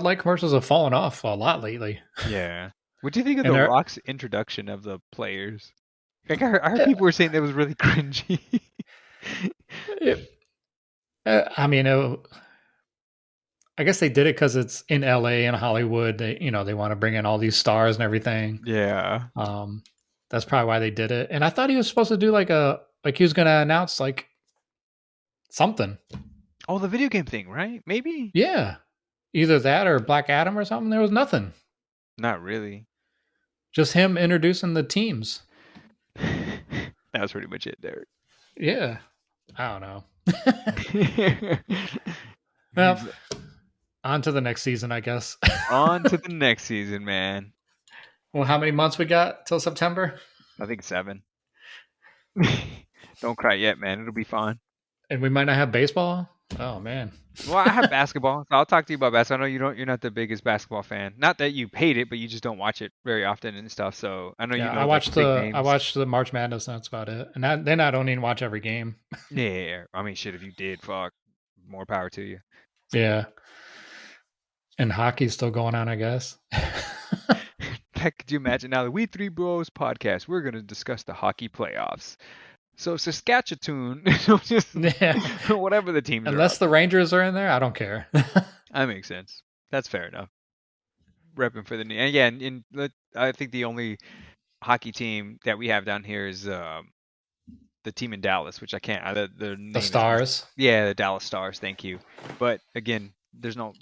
Light commercials have fallen off a lot lately, Yeah. What do you think of and The they're. Rock's introduction of the players? Like I heard people were saying that was really cringy. It, I mean, I guess they did it because it's in LA and Hollywood. They want to bring in all these stars and everything. Yeah. Um, that's probably why they did it. And I thought he was supposed to do like he was going to announce like something. Oh, the video game thing, right? Maybe? Yeah, either that or Black Adam or something. There was nothing. Not really. Just him introducing the teams. That was pretty much it, Derek. Yeah, I don't know. Well, He's on to the next season, I guess. on to the next season, man. Well, how many months we got till September? I think 7. Don't cry yet, man. It'll be fine. And we might not have baseball. Oh man. Well, I have basketball, so I'll talk to you about basketball. I know you're not the biggest basketball fan. Not that you hate it, but you just don't watch it very often and stuff. So I know you Yeah, know like the big I names. watched the March Madness. That's about it. And then I don't even watch every game. Yeah, I mean, shit. If you did, fuck, more power to you. Yeah, and hockey's still going on, I guess. Heck, could you imagine now the We Three Bros podcast? We're gonna discuss the hockey playoffs. So Saskatchewan, just Yeah, whatever the teams are unless out the there. Rangers are in there, I don't care. That makes sense. That's fair enough. Repping for the and yeah, I think the only hockey team that we have down here is the team in Dallas, which I can't. The The name is Stars. yeah, the Dallas Stars. Thank you. But again, there's no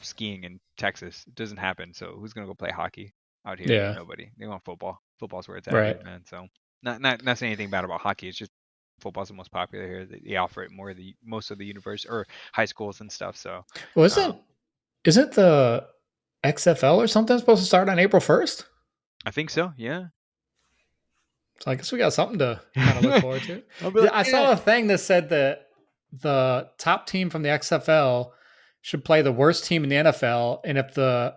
skiing in Texas. It doesn't happen. So who's gonna go play hockey out here? Yeah, Nobody. They want football. Football's where it's at right. here, man. So not saying anything bad about hockey. It's just football's the most popular here. They offer it more the most of the university or high schools and stuff. So Well, um, isn't the XFL or something supposed to start on April 1st? I think so. Yeah. So I guess we got something to kind of look forward to. I'll be like, I yeah. saw a thing that said that the top team from the XFL should play the worst team in the NFL, and if the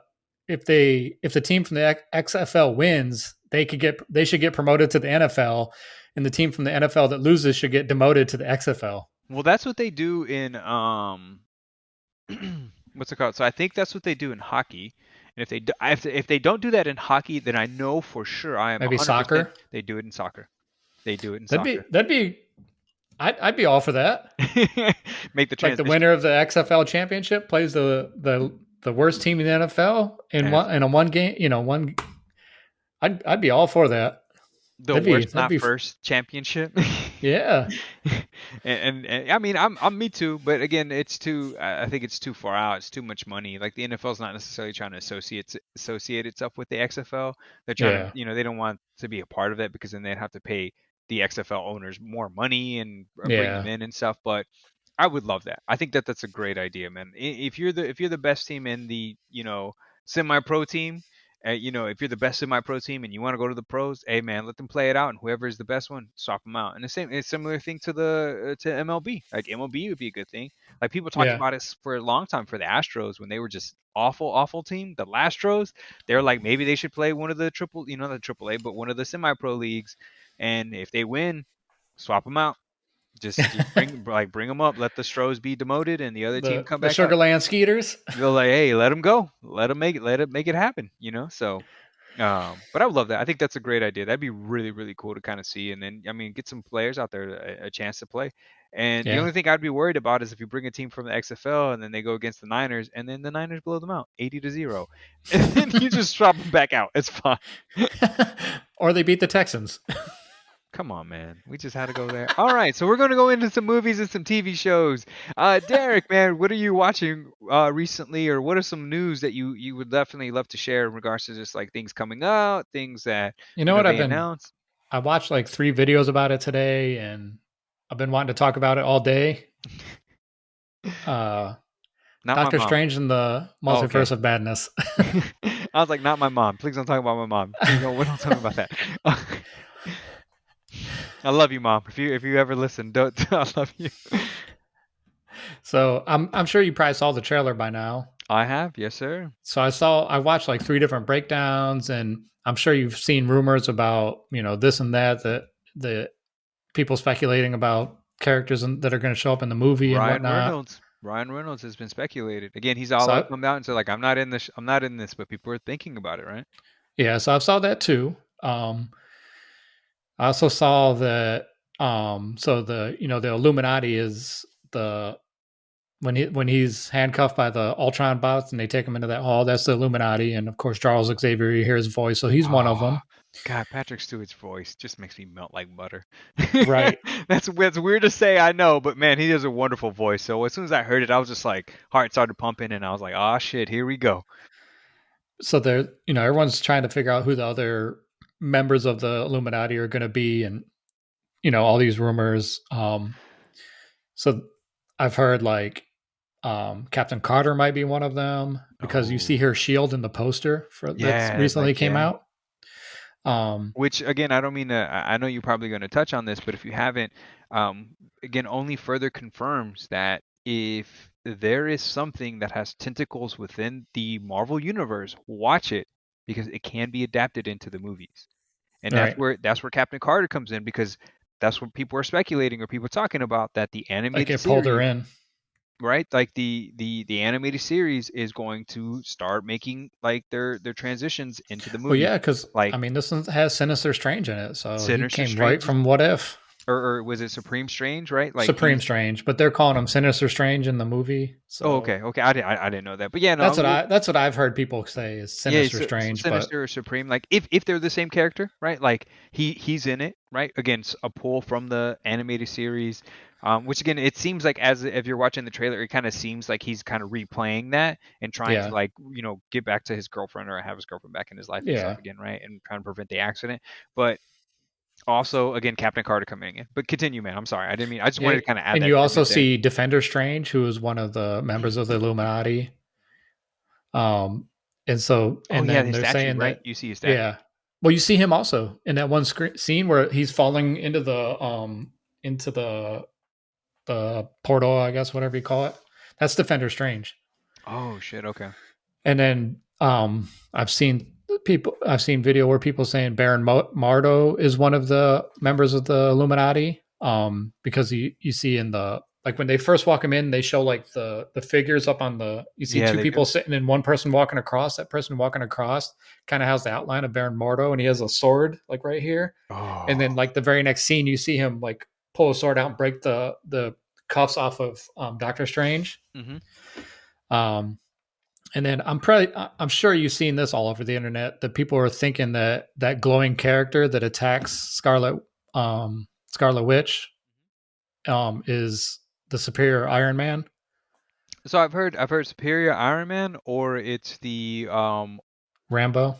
team from the XFL wins, they should get promoted to the NFL, and the team from the NFL that loses should get demoted to the XFL. Well, that's what they do in what's it called? So I think that's what they do in hockey. And if they don't do that in hockey, then I know for sure I am Maybe 100% soccer. they do it in soccer. They do it in That'd soccer. be. I'd be all for that. Make the Like the transition. winner of the XFL championship plays the worst team in the NFL in a one game. One. I'd be all for that. The That'd worst that'd not be first championship. yeah. And I mean I'm me too, but again it's too I think it's too far out. It's too much money. Like the NFL's not necessarily trying to associate itself with the XFL. They're trying Yeah. to they don't want to be a part of it because then they'd have to pay the XFL owners more money and bring them Yeah. in and stuff. But I would love that. I think that that's a great idea, man. If you're the best team in the semi-pro team, if you're the best semi-pro team and you want to go to the pros, hey man, let them play it out, and whoever is the best one, swap them out. And it's a similar thing to the to MLB. Like MLB would be a good thing. Like people talked Yeah. about it for a long time for the Astros when they were just awful team. The Lastros, they're like maybe they should play one of the not the triple A, but one of the semi-pro leagues, and if they win, swap them out. Just bring them up. Let the Stros be demoted and the other team come The back up. Sugarland Skeeters. They're like, hey, let them go. Let it make it happen. So, but I would love that. I think that's a great idea. That'd be really, really cool to kind of see. And then, I mean, get some players out there a chance to play. And the Yeah. only thing I'd be worried about is if you bring a team from the XFL and then they go against the Niners and then the Niners blow them out 80-0. And then you just drop them back out. It's fine. Or they beat the Texans. Come on, man. We just had to go there. All right, so we're going to go into some movies and some TV shows. Derek, man, what are you watching recently, or what are some news that you would definitely love to share in regards to just like things coming out, things that You know what they announced? I watched like 3 videos about it today, and I've been wanting to talk about it all day. Not my Doctor mom. Strange and the Oh, okay. Multiverse of Madness. I was like, not my mom. Please don't talk about my mom. Please don't. We don't talk about that. I love you, mom. If you ever listen, don't. I love you. So I'm sure you probably saw the trailer by now. I have, yes, sir. So I watched like three different breakdowns, and I'm sure you've seen rumors about this and that, the people speculating about characters that are going to show up in the movie and Ryan whatnot. Reynolds. Ryan Reynolds has been speculated. Again, he's all So out, come out and said like, I'm not in this. I'm not in this, but people are thinking about it, right? yeah, so I saw that too. I also saw that. So the Illuminati is the when he's handcuffed by the Ultron bots and they take him into that hall. That's the Illuminati, and of course Charles Xavier, you hear his voice, so he's one of Oh, them. God, Patrick Stewart's voice just makes me melt like butter. Right. That's weird to say, I know, but man, he has a wonderful voice. So as soon as I heard it, I was just like, heart started pumping, and I was like, oh shit, here we go. So they're everyone's trying to figure out who the other members of the Illuminati are going to be, and all these rumors. So I've heard like Captain Carter might be one of them because you see Oh, her shield in the poster for that's yeah, recently like came yeah. out. Um, Which again, I don't mean to. I know you're probably going to touch on this, but if you haven't, again, only further confirms that if there is something that has tentacles within the Marvel universe, watch it because it can be adapted into the movies, and that's right, where Captain Carter comes in because that's what people are speculating or people talking about that the like animated it pulled her series, in. right? Like the animated series is going to start making like their transitions into the Well, movies, yeah, because like I mean this one has Sinister Strange in it, so he Sinister came right Strange from What If. or was it Supreme Strange, right? Like Supreme he's Strange, but they're calling him Sinister Strange in the movie. oh So okay, I didn't know that, but yeah, no, that's what I've heard people say is yeah, Sinister Strange, but Sinister or Supreme, like if they're the same character, right? Like he's in it, right? Again, a pull from the animated series, which again, it seems like as if you're watching the trailer, it kind of seems like he's kind of replaying that and trying to yeah, like get back to his girlfriend or have his girlfriend back in his life and stuff yeah. again, right? And trying to prevent the accident, but also again Captain Carter coming in. But continue, man. I'm sorry, I didn't mean. I just wanted Yeah, to kind of add and that you also tidbit there. see Defender Strange, who is one of the members of the Illuminati. Um, Oh and yeah, then his they're statue, saying right? that, You see his statue. yeah. Well, you see him also in that one scene where he's falling into the portal, I guess, whatever you call it. That's Defender Strange. Oh shit. Okay. And then I've seen video where people saying Baron Mardo is one of the members of the Illuminati. Because you see in the like when they first walk him in, they show like the figures up on the you see Yeah, two they people do. sitting and one person walking across. That person walking across kind of has the outline of Baron Mordo, and he has a sword like right here. And then Oh. like the very next scene, you see him like pull a sword out and break the cuffs off of Doctor Strange. Hmm. Um, and then I'm sure you've seen this all over the internet that people are thinking that that glowing character that attacks Scarlet Witch is the superior Iron Man, So I've heard Superior Iron Man or it's the Rambo.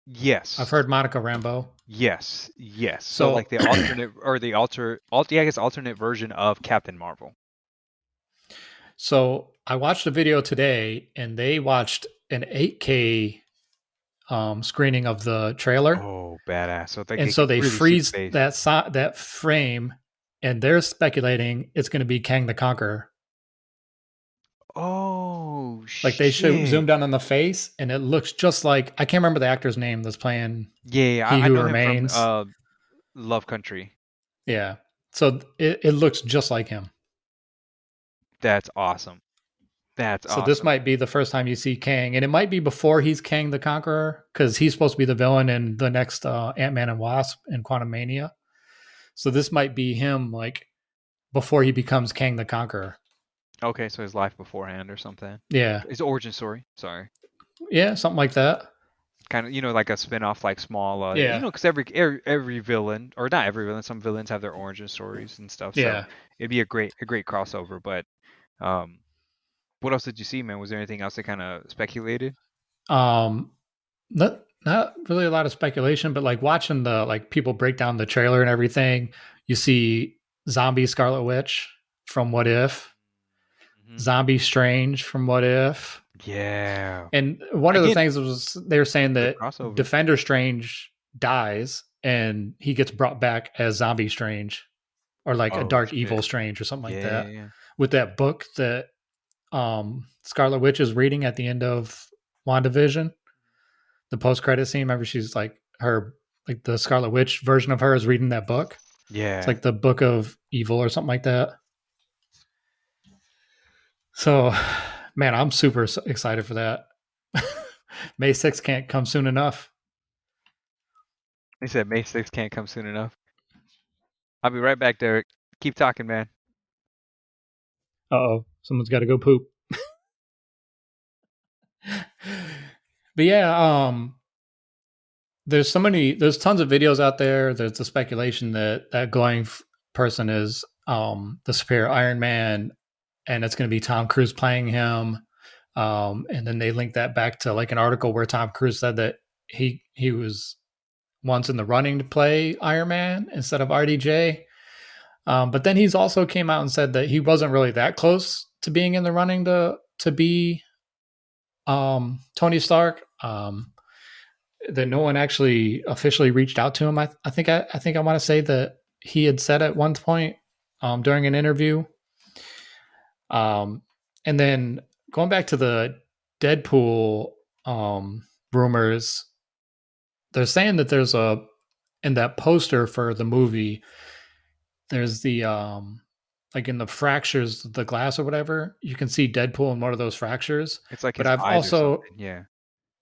I've yes. heard Monica Rambo. Yes. Yes. So like So the alternate or the yeah, I guess alternate version of Captain Marvel. so I watched a video today, and they watched an 8K screening of the trailer, Oh, badass. So like and they so can they really see the freeze face. that frame, and they're speculating it's going to be Kang the Conqueror. Oh Like they shit. zoomed down on the face, and it looks just like I can't remember the actor's name that's playing Yeah, yeah, He I Who know him from Remains. Love Country. Yeah, so it looks just like him. That's awesome. That's So this awesome. might be the first time you see Kang, and it might be before he's Kang the Conqueror because he's supposed to be the villain in the next Ant Man and Wasp in Quantum Mania. So this might be him like before he becomes Kang the Conqueror. Okay, so his life beforehand or something. Yeah, His origin story. Sorry. yeah, something like that. Kind of like a spin-off like small Yeah, because every villain or not every villain, some villains have their origin stories and stuff, so yeah. it'd be a great crossover. But um what else did you see, man? Was there anything else that kind of speculated? Um, not really a lot of speculation, but like watching the like people break down the trailer and everything, you see zombie Scarlet Witch from What If. Hmm. Zombie Strange from What If. Yeah. And one of the Again, things was they were saying good that crossover. Defender Strange dies and he gets brought back as Zombie Strange or like a Oh dark shit. evil Strange or something like Yeah, yeah, that. yeah. With that book that Scarlet Witch is reading at the end of WandaVision, the post credit scene. Remember, she's like her like the Scarlet Witch version of her is reading that book. It's Yeah. like the Book of Evil or something like that. So, man, I'm super excited for that. May 6th can't come soon enough. They said May 6th can't come soon enough. I'll be right back, Derek. Keep talking, man. Uh oh, someone's got to go poop. But yeah, there's tons of videos out there. There's the speculation that that glowing person is the superior Iron Man, and it's going to be Tom Cruise playing him. And then they link that back to like an article where Tom Cruise said that he was once in the running to play Iron Man instead of RDJ. But then he's also came out and said that he wasn't really that close to being in the running to be Tony Stark. That no one actually officially reached out to him. I think I want to say that he had said at one point during an interview. Um, and then going back to the Deadpool rumors, they're saying that there's a in that poster for the movie. There's the like in the fractures, the glass or whatever. You can see Deadpool in one of those fractures. It's like But his I've eyes or also something. Yeah.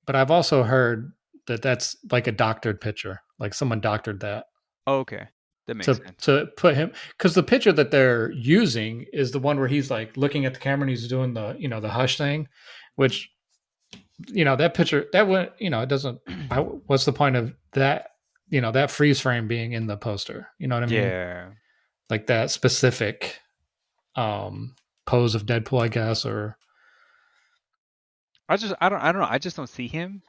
but I've also heard that that's like a doctored picture. Like someone doctored that Oh, okay. That makes sense. to put him because the picture that they're using is the one where he's like looking at the camera and he's doing the the hush thing, which that picture that would it doesn't. What's the point of that? That freeze frame being in the poster. You know what I mean? Yeah. Like that specific pose of Deadpool, I guess, or I don't know. I just don't see him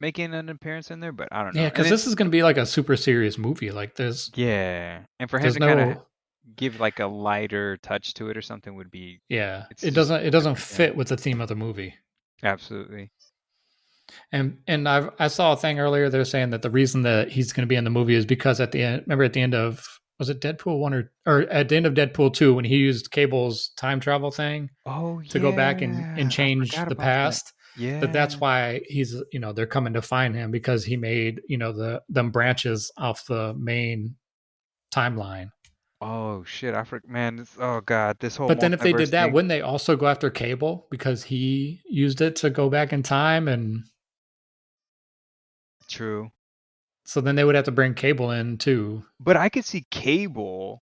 making an appearance in there, but I don't yeah, know. And because then this is going to be like a super serious movie. Like yeah, and for him there's to kind of no give like a lighter touch to it or something would be yeah, it's just it doesn't different. Yeah. fit with the theme of the movie. Absolutely. And I saw a thing earlier. They're saying that the reason that he's going to be in the movie is because at the end, remember at the end of was it Deadpool 1 or at the end of Deadpool 2 when he used Cable's time travel thing Oh to go back and yeah, I change forgot the about that. past. That's Yeah. why he's they're coming to find him because he made them branches off the main timeline. Oh shit, I forgot. Man, oh god, this whole But then if they multiverse did that, thing. wouldn't they also go after Cable because he used it to go back in time? And True. so then they would have to bring Cable in too. But I could see Cable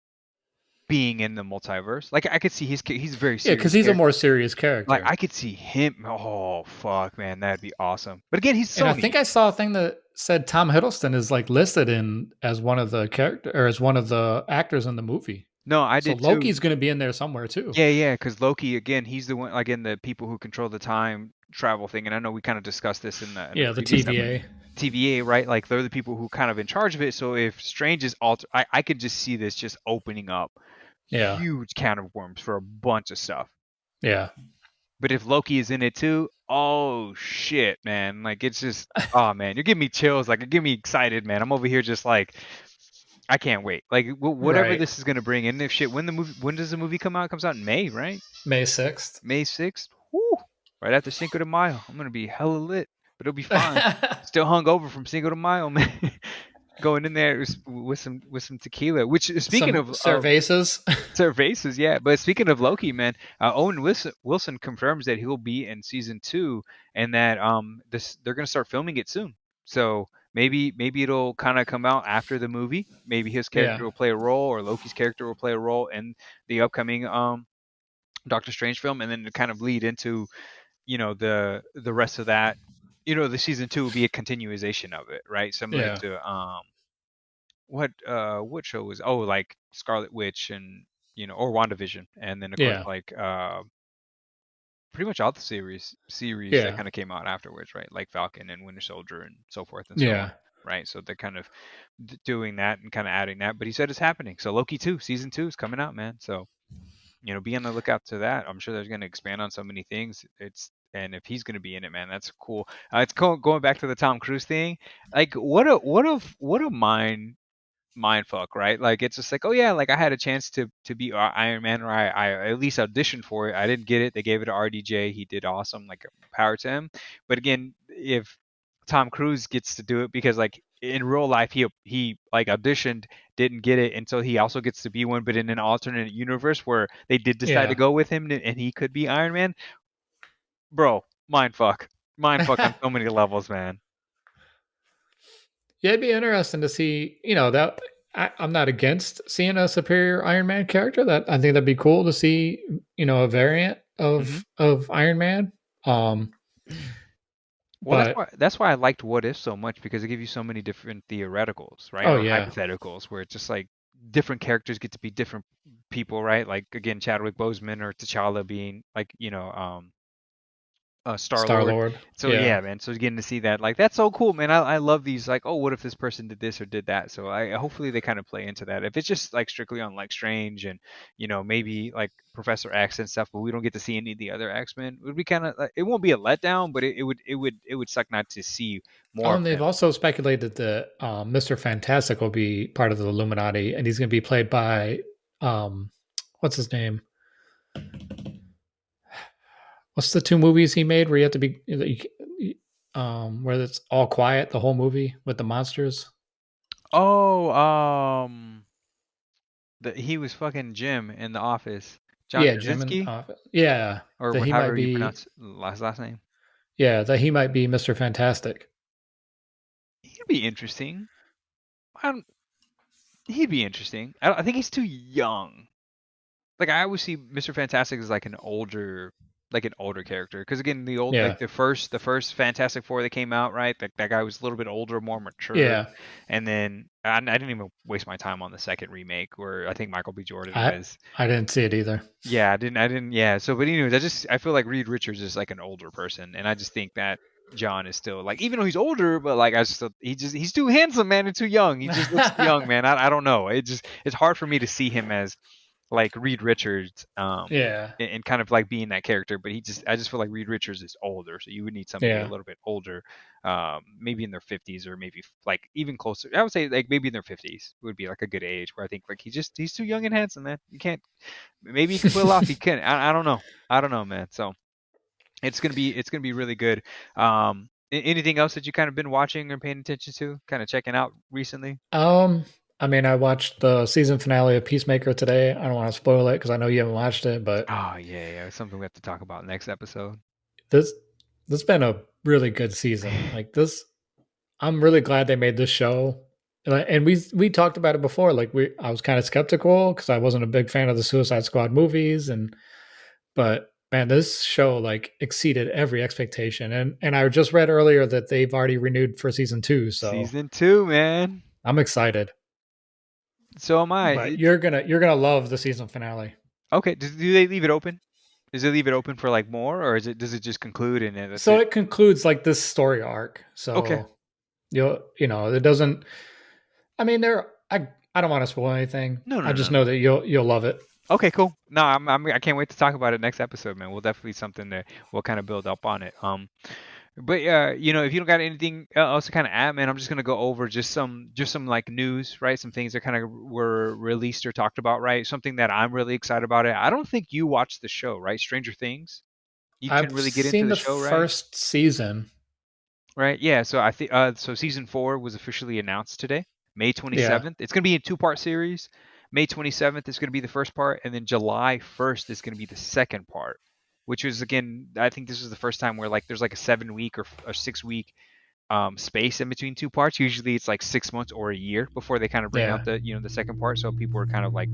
being in the multiverse. Like I could see he's a very Yeah, serious because he's a character. more serious Like character. I could see him. Oh fuck, man, that'd be awesome. But again, he's And I Sony. think I saw a thing that said Tom Hiddleston is like listed in as one of the character or as one of the actors in the movie. No, I So did too. Loki's going to be in there somewhere too. Yeah, yeah, because Loki again, he's the one again the people who control the time travel thing, and I know we kind of discussed this in the Yeah, the previous episode. TVA. TVA, right? Like they're the people who kind of in charge of it. So if Strange is alter, I could just see this just opening up Yeah, huge can of worms for a bunch of stuff. yeah, But if Loki is in it too, oh shit, man! Like it's just, oh man, you're giving me chills. Like you're getting me excited, man. I'm over here just like, I can't wait. Like whatever right. this is gonna bring. And if shit, when does the movie come out? It comes out in May, right? May 6th. May 6th. Woo! Right after Cinco de Mayo. I'm gonna be hella lit, but it'll be fine. Still hung over from Cinco de Mayo, man. Going in there with some tequila. Which speaking Some of cervezas. cervezas, yeah. But speaking of Loki, man, Owen Wilson confirms that he'll be in season 2, and that this they're gonna start filming it soon. So maybe it'll kind of come out after the movie. Maybe his Yeah, character will play a role, or Loki's character will play a role in the upcoming Doctor Strange film, and then to kind of lead into the rest of that. The season 2 will be a continuation of it, right? Similar yeah, to what show was like Scarlet Witch and or WandaVision, and then of course yeah, like pretty much all the series that yeah, kind of came out afterwards, right? Like Falcon and Winter Soldier and so forth and so on, yeah. right? So they're kind of doing that and kind of adding that. But he said it's happening. So Loki 2 season 2 is coming out, man. So be on the lookout to that. I'm sure they're going to expand on so many things. And if he's going to be in it, man, that's cool. It's going back to the Tom Cruise thing. Like, what a mind fuck, right? Like, it's just like, oh yeah, like I had a chance to be Iron Man, or I at least auditioned for it. I didn't get it. They gave it to RDJ. He did awesome. Like, power to him. But again, if Tom Cruise gets to do it, because like in real life he like auditioned, didn't get it, and so he also gets to be one, but in an alternate universe where they did decide to Yeah. go with him and he could be Iron Man, bro, mind fuck on so many levels, man. Yeah, it'd be interesting to see. That I'm not against seeing a superior Iron Man character. That I think that'd be cool to see. A variant Hmm. of Iron Man. Um, Well, that's but why that's why I liked What If so much, because it gives you so many different theoreticals, right, oh or yeah, hypotheticals, where it's just like different characters get to be different people, right? Like again, Chadwick Boseman or T'Challa being like Star Star Lord. Lord. So Yeah, yeah, man. So getting to see that, like, that's so cool, man. I love these, like, oh, what if this person did this or did that? So I hopefully they kind of play into that. If it's just like strictly on like Strange and maybe like Professor X and stuff, but we don't get to see any of the other X Men, it would be kind of like, it won't be a letdown, but it would suck not to see Oh, more of and they've them. also speculated that Mr. Fantastic will be part of the Illuminati, and he's going to be played by um, what's his name? What's the two movies he made where you have to be where it's all quiet the whole movie with the monsters? Oh, he was fucking Jim in The Office, John Yeah, Jim and Krasinski, yeah, or that he might however you be. pronounce last name. Yeah, that he might be Mr. Fantastic. He'd be interesting. I don't, he'd be interesting. I think he's too young. Like, I always see Mr. Fantastic as like an older character. Because again, the old like Yeah, the first Fantastic Four that came out, right? That guy was a little bit older, more mature. yeah. And then I didn't even waste my time on the second remake, where I think Michael B. Jordan I was. I didn't see it either. Yeah, I didn't. Yeah. So, but anyways, I feel like Reed Richards is like an older person, and I just think that John is still like, even though he's older, but like he's too handsome, man, and too young. He just looks too young, man. I don't know. It's hard for me to see him as like Reed Richards, Yeah, and kind of like being that character. But I just feel like Reed Richards is older, so you would need somebody a yeah. little bit older, maybe in their 50s, or maybe like even closer. I would say like maybe in their 50s would be like a good age, where I think like he's too young and handsome, man. You can't. Maybe he can pull it off. He can. I don't know. I don't know, man. So it's gonna be really good. Anything else that you kind of been watching or paying attention to, kind of checking out recently? Um, I mean, I watched the season finale of Peacemaker today. I don't want to spoil it because I know you haven't watched it, but Oh yeah, yeah. It's something we have to talk about next episode. this this has been a really good season. Like this, I'm really glad they made this show. And we talked about it before. Like I was kind of skeptical because I wasn't a big fan of the Suicide Squad movies, but man, this show like exceeded every expectation. And I just read earlier that they've already renewed for season 2, so Season 2, man. I'm excited. So am I. But you're gonna love the season finale. Okay. Do they leave it open? Does it leave it open for like more, or does it just conclude and then that's So it? it concludes like this story arc. Okay. So it doesn't. I mean, I don't want to spoil anything. No, I no, just no. know that you'll love it. Okay, cool. No, I can't wait to talk about it next episode, man. We'll definitely something that we'll kind of build up on it. But yeah, if you don't got anything else to kind of add, man, I'm just gonna go over just some like news, right? Some things that kind of were released or talked about, right? Something that I'm really excited about. It. I don't think you watched the show, right? Stranger Things. You didn't I've really get into seen the the show, right? first season. Right. Yeah. So I think so. Season 4 was officially announced today, May Yeah, 27th. It's gonna be a two-part series. May 27th is gonna be the first part, and then July 1st is gonna be the second part. Which is, again, I think this is the first time where like there's like a 7 week or 6 week space in between two parts. Usually it's like 6 months or a year before they kind of bring out yeah, the second part. So people were kind of like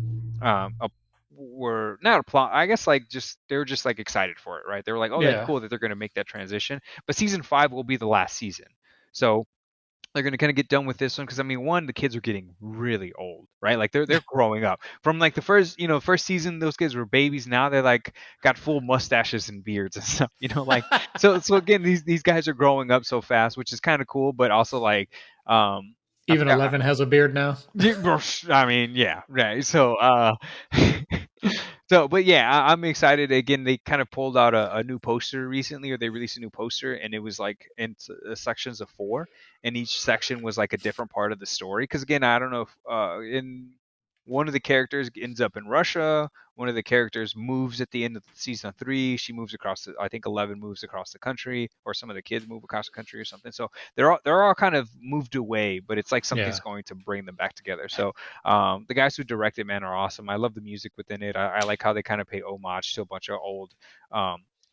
were not applaud. I guess like just they were just like excited for it, right? They were like, oh, that's yeah. cool that they're going to make that transition. But season 5 will be the last season, so they're going to kind of get done with this one, because I mean, one, the kids are getting really old, right? Like they're growing up from like the first season. Those kids were babies. Now they're like got full mustaches and beards and stuff, like, so again, these guys are growing up so fast, which is kind of cool, but also like, I Even forgot. 11 has a beard now. I mean, yeah, right. So So, but yeah, I'm excited. Again, they kind of pulled out a new poster recently, or they released a new poster, and it was like in sections of four, and each section was like a different part of the story. Because again, I don't know if in one of the characters ends up in Russia. One of the characters moves at the end of season three. She moves across. I think 11 moves across the country, or some of the kids move across the country, or something. So they're all kind of moved away, but it's like something's Yeah. going to bring them back together. So the guys who directed, man, are awesome. I love the music within it. I like how they kind of pay homage to a bunch of old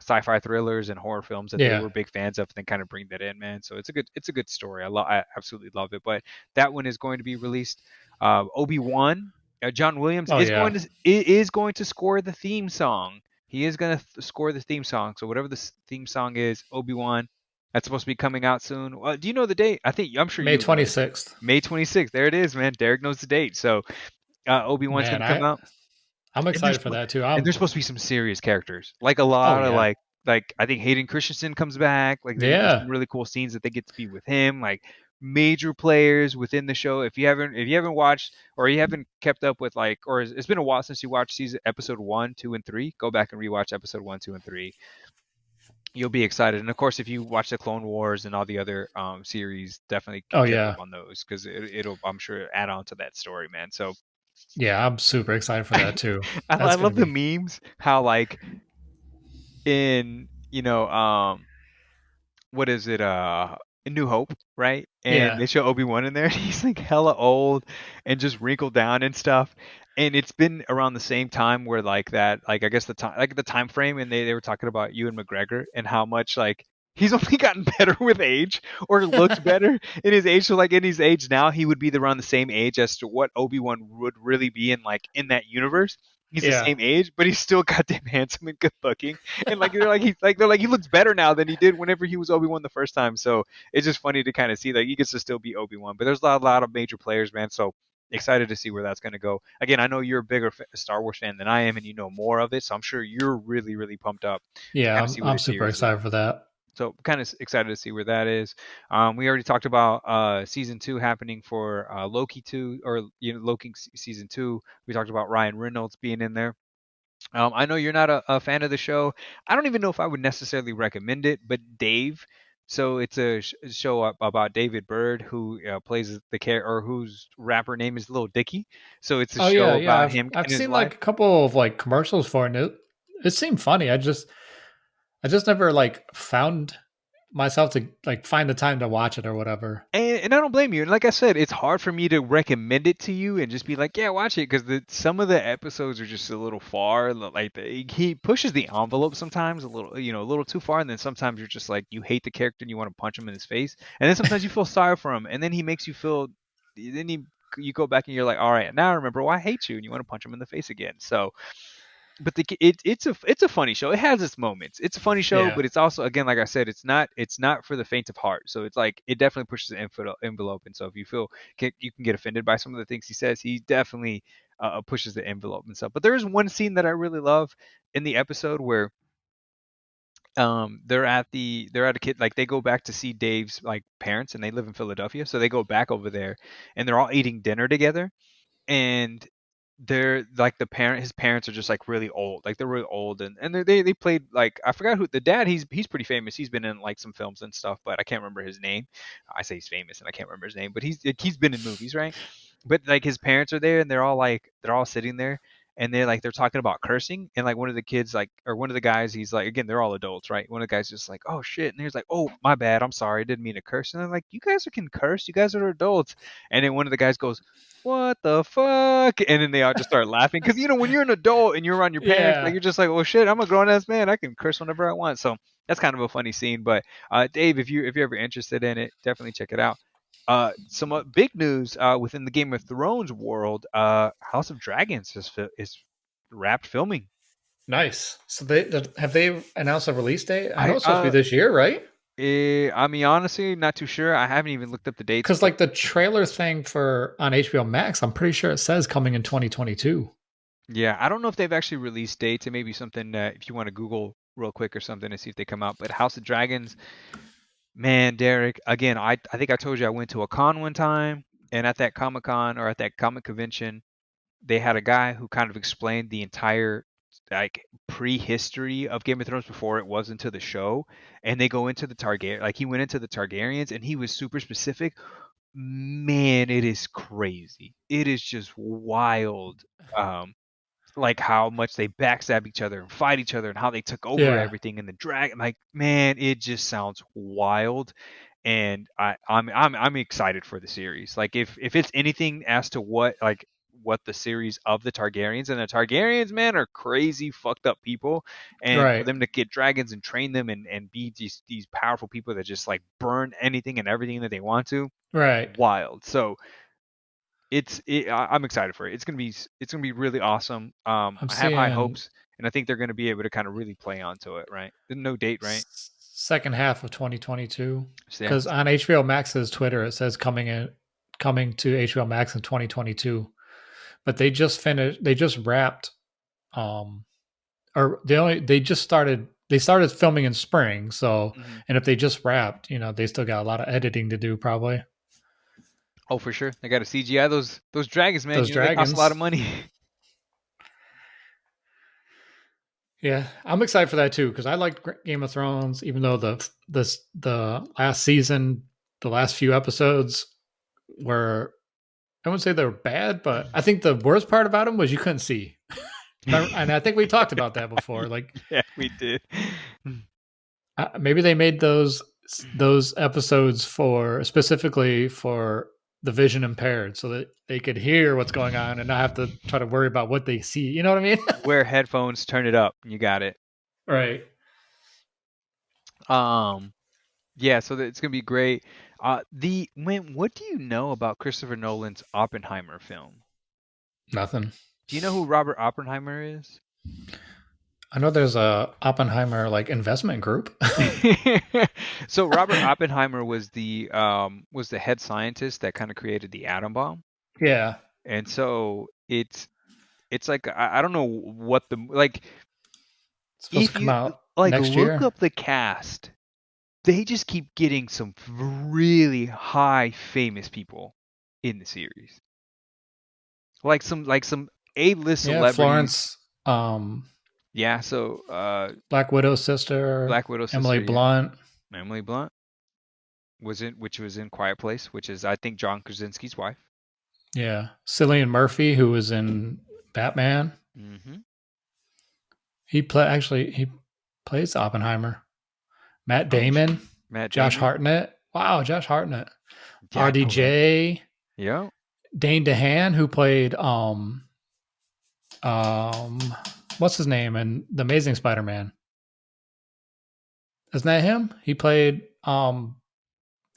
sci-fi thrillers and horror films that they Yeah. were big fans of, and then kind of bring that in, man. So it's a good story. I absolutely love it. But that one is going to be released. Obi-Wan, John Williams Oh yeah. is going to score the theme song. He is going to score the theme song. So whatever the theme song is, Obi-Wan, that's supposed to be coming out soon. Do you know the date? I'm sure May you would know. 26th. May 26th. There it is, man. Derek knows the date. So Obi Wan's going Man, to come out, I'm and there's excited for that too. and there's supposed to be some serious characters, like a Oh lot of yeah. like I think Hayden Christensen comes back. Like there's some Yeah. really cool scenes that they get to be with him, like major players within the show. If you haven't watched or you haven't kept up with like, or it's been a while since you watched season episode 1, 2, and 3, go back and rewatch episode 1, 2, and 3. You'll be excited, and of course, if you watch the Clone Wars and all the other series, definitely Oh catch up yeah. on those because it'll, I'm sure, add on to that story, man. So Yeah, I'm super excited for that too. I That's gonna love the be. memes how like in what is it in New Hope, right? And Yeah. they show Obi-Wan in there and he's like hella old and just wrinkled down and stuff. And it's been around the same time where like that, like I guess the time frame, and they were talking about Ewan McGregor and how much like he's only gotten better with age or looked better in his age. So like in his age now, he would be around the same age as to what Obi-Wan would really be in like in that universe. He's the Yeah. same age, but he's still goddamn handsome and good looking. And like they're like he looks better now than he did whenever he was Obi Wan the first time. So it's just funny to kind of see that he gets to still be Obi Wan. But there's a lot of major players, man. So excited to see where that's going to go. Again, I know you're a bigger Star Wars fan than I am, and you know more of it. So I'm sure you're really, really pumped up to Yeah, kind of I'm see where I'm the super series is. excited for that. So kind of excited to see where that is. We already talked about season two happening for Loki two, or Loki season two. We talked about Ryan Reynolds being in there. I know you're not a fan of the show. I don't even know if I would necessarily recommend it, but Dave. So it's a show about David Byrd, who plays the character, or whose rapper name is Lil Dicky. So it's a Oh yeah, show yeah. about I've him I've and his seen life. like a couple of like commercials for it, and it seemed funny. I just never like found myself to like find the time to watch it or whatever. And I don't blame you. And like I said, it's hard for me to recommend it to you and just be like, yeah, watch it, because some of the episodes are just a little far. Like he pushes the envelope sometimes a little, a little too far. And then sometimes you're just like, you hate the character and you want to punch him in his face. And then sometimes you feel sorry for him, and then he makes you feel. Then you go back and you're like, all right, now I remember why I hate you, and you want to punch him in the face again. So but it's a funny show. It has its moments. It's a funny show, Yeah. but it's also, again, like I said, it's not for the faint of heart. So it's like it definitely pushes the envelope. And so if you feel you can get offended by some of the things he says, he definitely pushes the envelope and stuff. But there is one scene that I really love in the episode where they're at a kid, like they go back to see Dave's like parents, and they live in Philadelphia, so they go back over there and they're all eating dinner together, and they're like his parents are just like really old, like they're really old, and they played, like, I forgot who the dad, he's pretty famous, he's been in like some films and stuff, but I can't remember his name. I say he's famous and I can't remember his name, but he's been in movies, right? But like his parents are there, and they're all sitting there, and they're talking about cursing, and like one of the kids, like, or one of the guys, he's like, again, they're all adults, right? One of the guys just like, oh shit, and he's like, oh my bad, I'm sorry, I didn't mean to curse. And they're like, you guys can curse, you guys are adults. And then one of the guys goes, what the fuck? And then they all just start laughing, because when you're an adult and you're around your parents, like Yeah. you're just like, well shit, I'm a grown ass man, I can curse whenever I want. So that's kind of a funny scene. But Dave, if you're ever interested in it, definitely check it out. Some big news within the Game of Thrones world. House of Dragons is wrapped filming. Nice. So have they announced a release date? I know I it's supposed to be this year, right? I mean, honestly, not too sure. I haven't even looked up the dates, Because but like the trailer thing for on HBO Max, I'm pretty sure it says coming in 2022. yeah, I don't know if they've actually released dates. It may be something that if you want to Google real quick or something to see if they come out. But House of Dragons, man, Derek, again, I think I told you I went to a con one time, and at that Comic Con, or at that comic convention, they had a guy who kind of explained the entire like prehistory of Game of Thrones before it was into the show, and they go into the Targaryen. Like he went into the Targaryens, and he was super specific. Man, it is crazy. It is just wild. Um, like how much they backstab each other and fight each other and how they took over Yeah. everything and the dragon. Like, man, it just sounds wild. And I'm excited for the series. Like if it's anything as to what the series of the Targaryens, and the Targaryens, man, are crazy fucked up people, and for Right. them to get dragons and train them and be these powerful people that just like burn anything and everything that they want to, Right. wild. So I'm excited for it. It's gonna be really awesome. I'm I have high seeing hopes, and I think they're gonna be able to kind of really play onto it. Right? There's no date, right? second half of 2022 So, yeah. because on HBO Max's Twitter it says coming to HBO Max in 2022, but they just wrapped um or they started filming in spring, so Mhm. and if they just wrapped, they still got a lot of editing to do probably. Oh, for sure. They got to CGI those dragons, man. Those You know they cost a lot of dragons. money. Yeah, I'm excited for that too because I liked Game of Thrones, even though the last season, the last few episodes were, I wouldn't say they were bad, but I think the worst part about them was you couldn't see. And I think we talked about that before. Like Yeah, we did. maybe they made those episodes for specifically for the vision impaired, so that they could hear what's going on and not have to try to worry about what they see. You know what I mean? Wear headphones, turn it up. You got it. Right. Um, yeah. So it's gonna be great. What do you know about Christopher Nolan's Oppenheimer film? Nothing. Do you know who Robert Oppenheimer is? I know there's a Oppenheimer like investment group. So Robert Oppenheimer was the head scientist that kind of created the atom bomb, Yeah, and so it's like I don't know what the like it's supposed to if come you out like next look year. up the cast, they just keep getting some really high famous people in the series, like some A-list Yeah, celebrities. Florence, Yeah, so Black Widow's sister, Black Widow Emily sister, yeah, Blunt. Emily Blunt which was in Quiet Place, which is I think John Krasinski's wife. Yeah, Cillian Murphy, who was in Batman. Hmm. He plays Oppenheimer. Matt Oh, Damon, Matt Josh Damon. Hartnett. Wow, Josh Hartnett. Yeah, I know, right? RDJ, Yeah. Dane DeHaan, who played um what's his name in The Amazing Spider-Man? Isn't that him? He played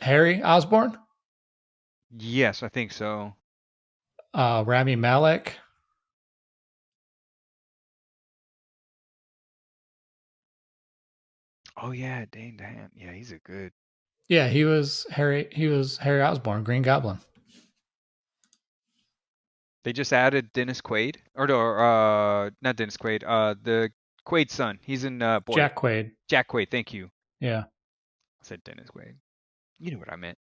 Harry Osborn, Yes, I think so. Rami Malek. Oh yeah, Dane DeHaan. Yeah, he's a good. Yeah, he was Harry Osborn, Green Goblin. They just added Dennis Quaid, or no, not Dennis Quaid. The Quaid's son. He's in Boy. Jack Quaid. Jack Quaid. Thank you. Yeah. I said Dennis Quaid. You know what I meant.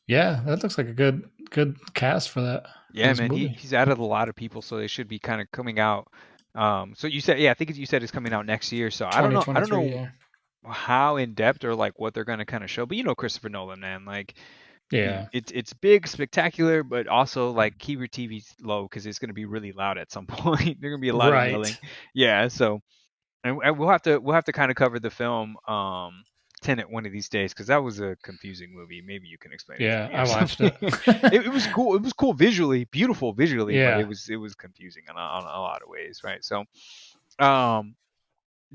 Yeah, that looks like a good cast for that for Yeah, this man. movie. He's added a lot of people, so they should be kind of coming out. So you said, yeah, I think you said it's coming out next year. So I don't know. I don't 2023, know yeah. how in depth or like what they're gonna kind of show. But you know Christopher Nolan, man. Like Yeah. it's big, spectacular, but also like keep your TV low because it's gonna be really loud at some point. There's gonna be a lot of yelling. Right. Yeah. So and we'll have to kind of cover the film Tenet one of these days because that was a confusing movie. Maybe you can explain it to Yeah, me or I watched something. it. It was cool. It was cool visually, beautiful visually, but it Yeah, was it was confusing on a lot of ways, right? So, um,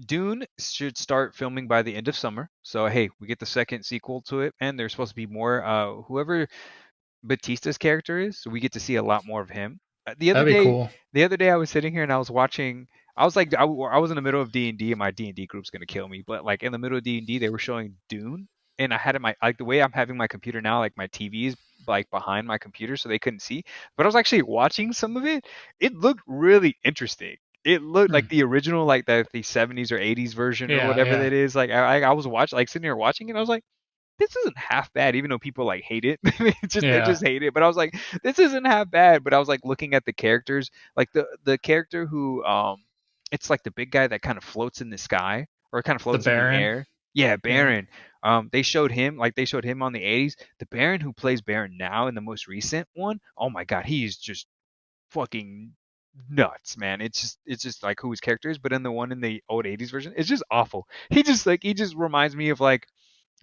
Dune should start filming by the end of summer. So hey, we get the second sequel to it, and there's supposed to be more. Whoever Batista's character is, so we get to see a lot more of him. The other that'd be day, cool. the other day I was sitting here and I was watching. I was like, I was in the middle of D&D, and my D&D group's gonna kill me. But like in the middle of D&D, they were showing Dune, and I had it my like the way I'm having my computer now, like my TV is like behind my computer, so they couldn't see. But I was actually watching some of it. It looked really interesting. It looked Hmm. like the original, like the 70s or 80s version or Yeah, whatever yeah. that is. Like I was watching, like sitting here watching it, and I was like, this isn't half bad, even though people like hate it. They Yeah. just hate it. But I was like, this isn't half bad. But I was like looking at the characters, like the character who it's like the big guy that kind of floats in the sky or kind of The floats in the Baron. air. Yeah, Yeah. Baron. They showed him on the 80s. The Baron who plays Baron now in the most recent one, oh my god, he's just fucking nuts, man. It's just like who his character is, but in the one in the old 80s version, it's just awful. He just reminds me of like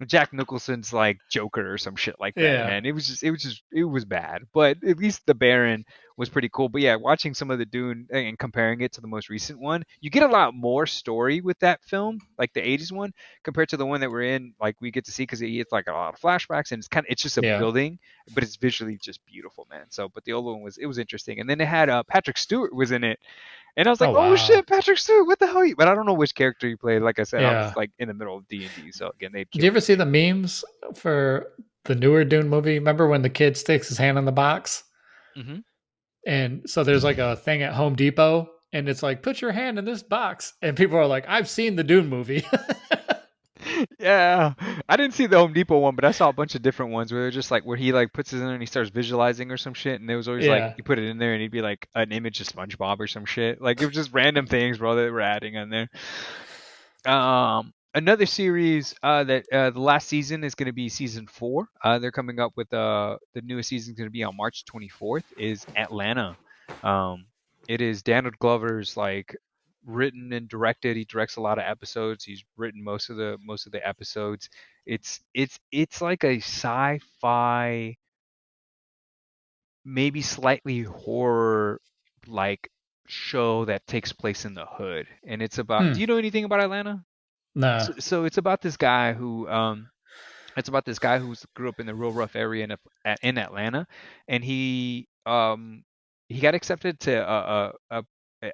Jack Nicholson's like Joker or some shit like that, Yeah. man. It was bad, but at least the Baron was pretty cool. But yeah, watching some of the Dune and comparing it to the most recent one, you get a lot more story with that film, like the 80s one, compared to the one that we're in. Like we get to see because it's like a lot of flashbacks and it's just a Yeah. building, but it's visually just beautiful, man. So, but the old one was interesting, and then it had Patrick Stewart was in it, and I was like, Oh oh wow. shit, Patrick Stewart, what the hell? But I don't know which character he played. Like I said, I was Yeah. like in the middle of D&D, so again, they'd Do you killed ever me. see the memes for the newer Dune movie? Remember when the kid sticks his hand in the box? Hmm. And so there's like a thing at Home Depot, and it's like, put your hand in this box. And people are like, I've seen the Dune movie. Yeah, I didn't see the Home Depot one, but I saw a bunch of different ones where they're just like where he like puts it in there and he starts visualizing or some shit, and it was always like Yeah. you put it in there and he'd be like an image of SpongeBob or some shit. Like it was just random things, bro, that were adding on there. Another series that the last season is going to be season 4. They're coming up with the newest season is going to be on March 24th. Is Atlanta. Um, it is Donald Glover's like written and directed. He directs a lot of episodes. He's written most of the episodes. It's like a sci-fi, maybe slightly horror like show that takes place in the hood, and it's about. Do Hmm. you know anything about Atlanta? Nah. So it's about this guy who grew up in the real rough area in Atlanta, and he got accepted to a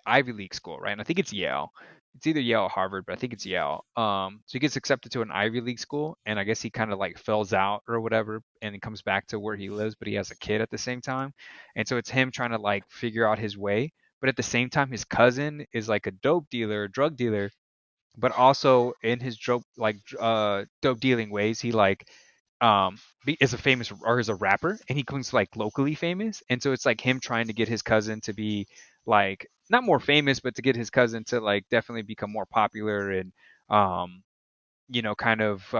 Ivy League school, right? And I think it's Yale. It's either Yale or Harvard, but I think it's Yale. So he gets accepted to an Ivy League school, and I guess he kind of like fills out or whatever, and he comes back to where he lives, but he has a kid at the same time, and so it's him trying to like figure out his way. But at the same time, his cousin is like a dope dealer, a drug dealer, but also in his dope dealing ways, he like is a famous or is a rapper, and he becomes like locally famous, and so it's like him trying to get his cousin to be like not more famous, but to get his cousin to like definitely become more popular and um kind of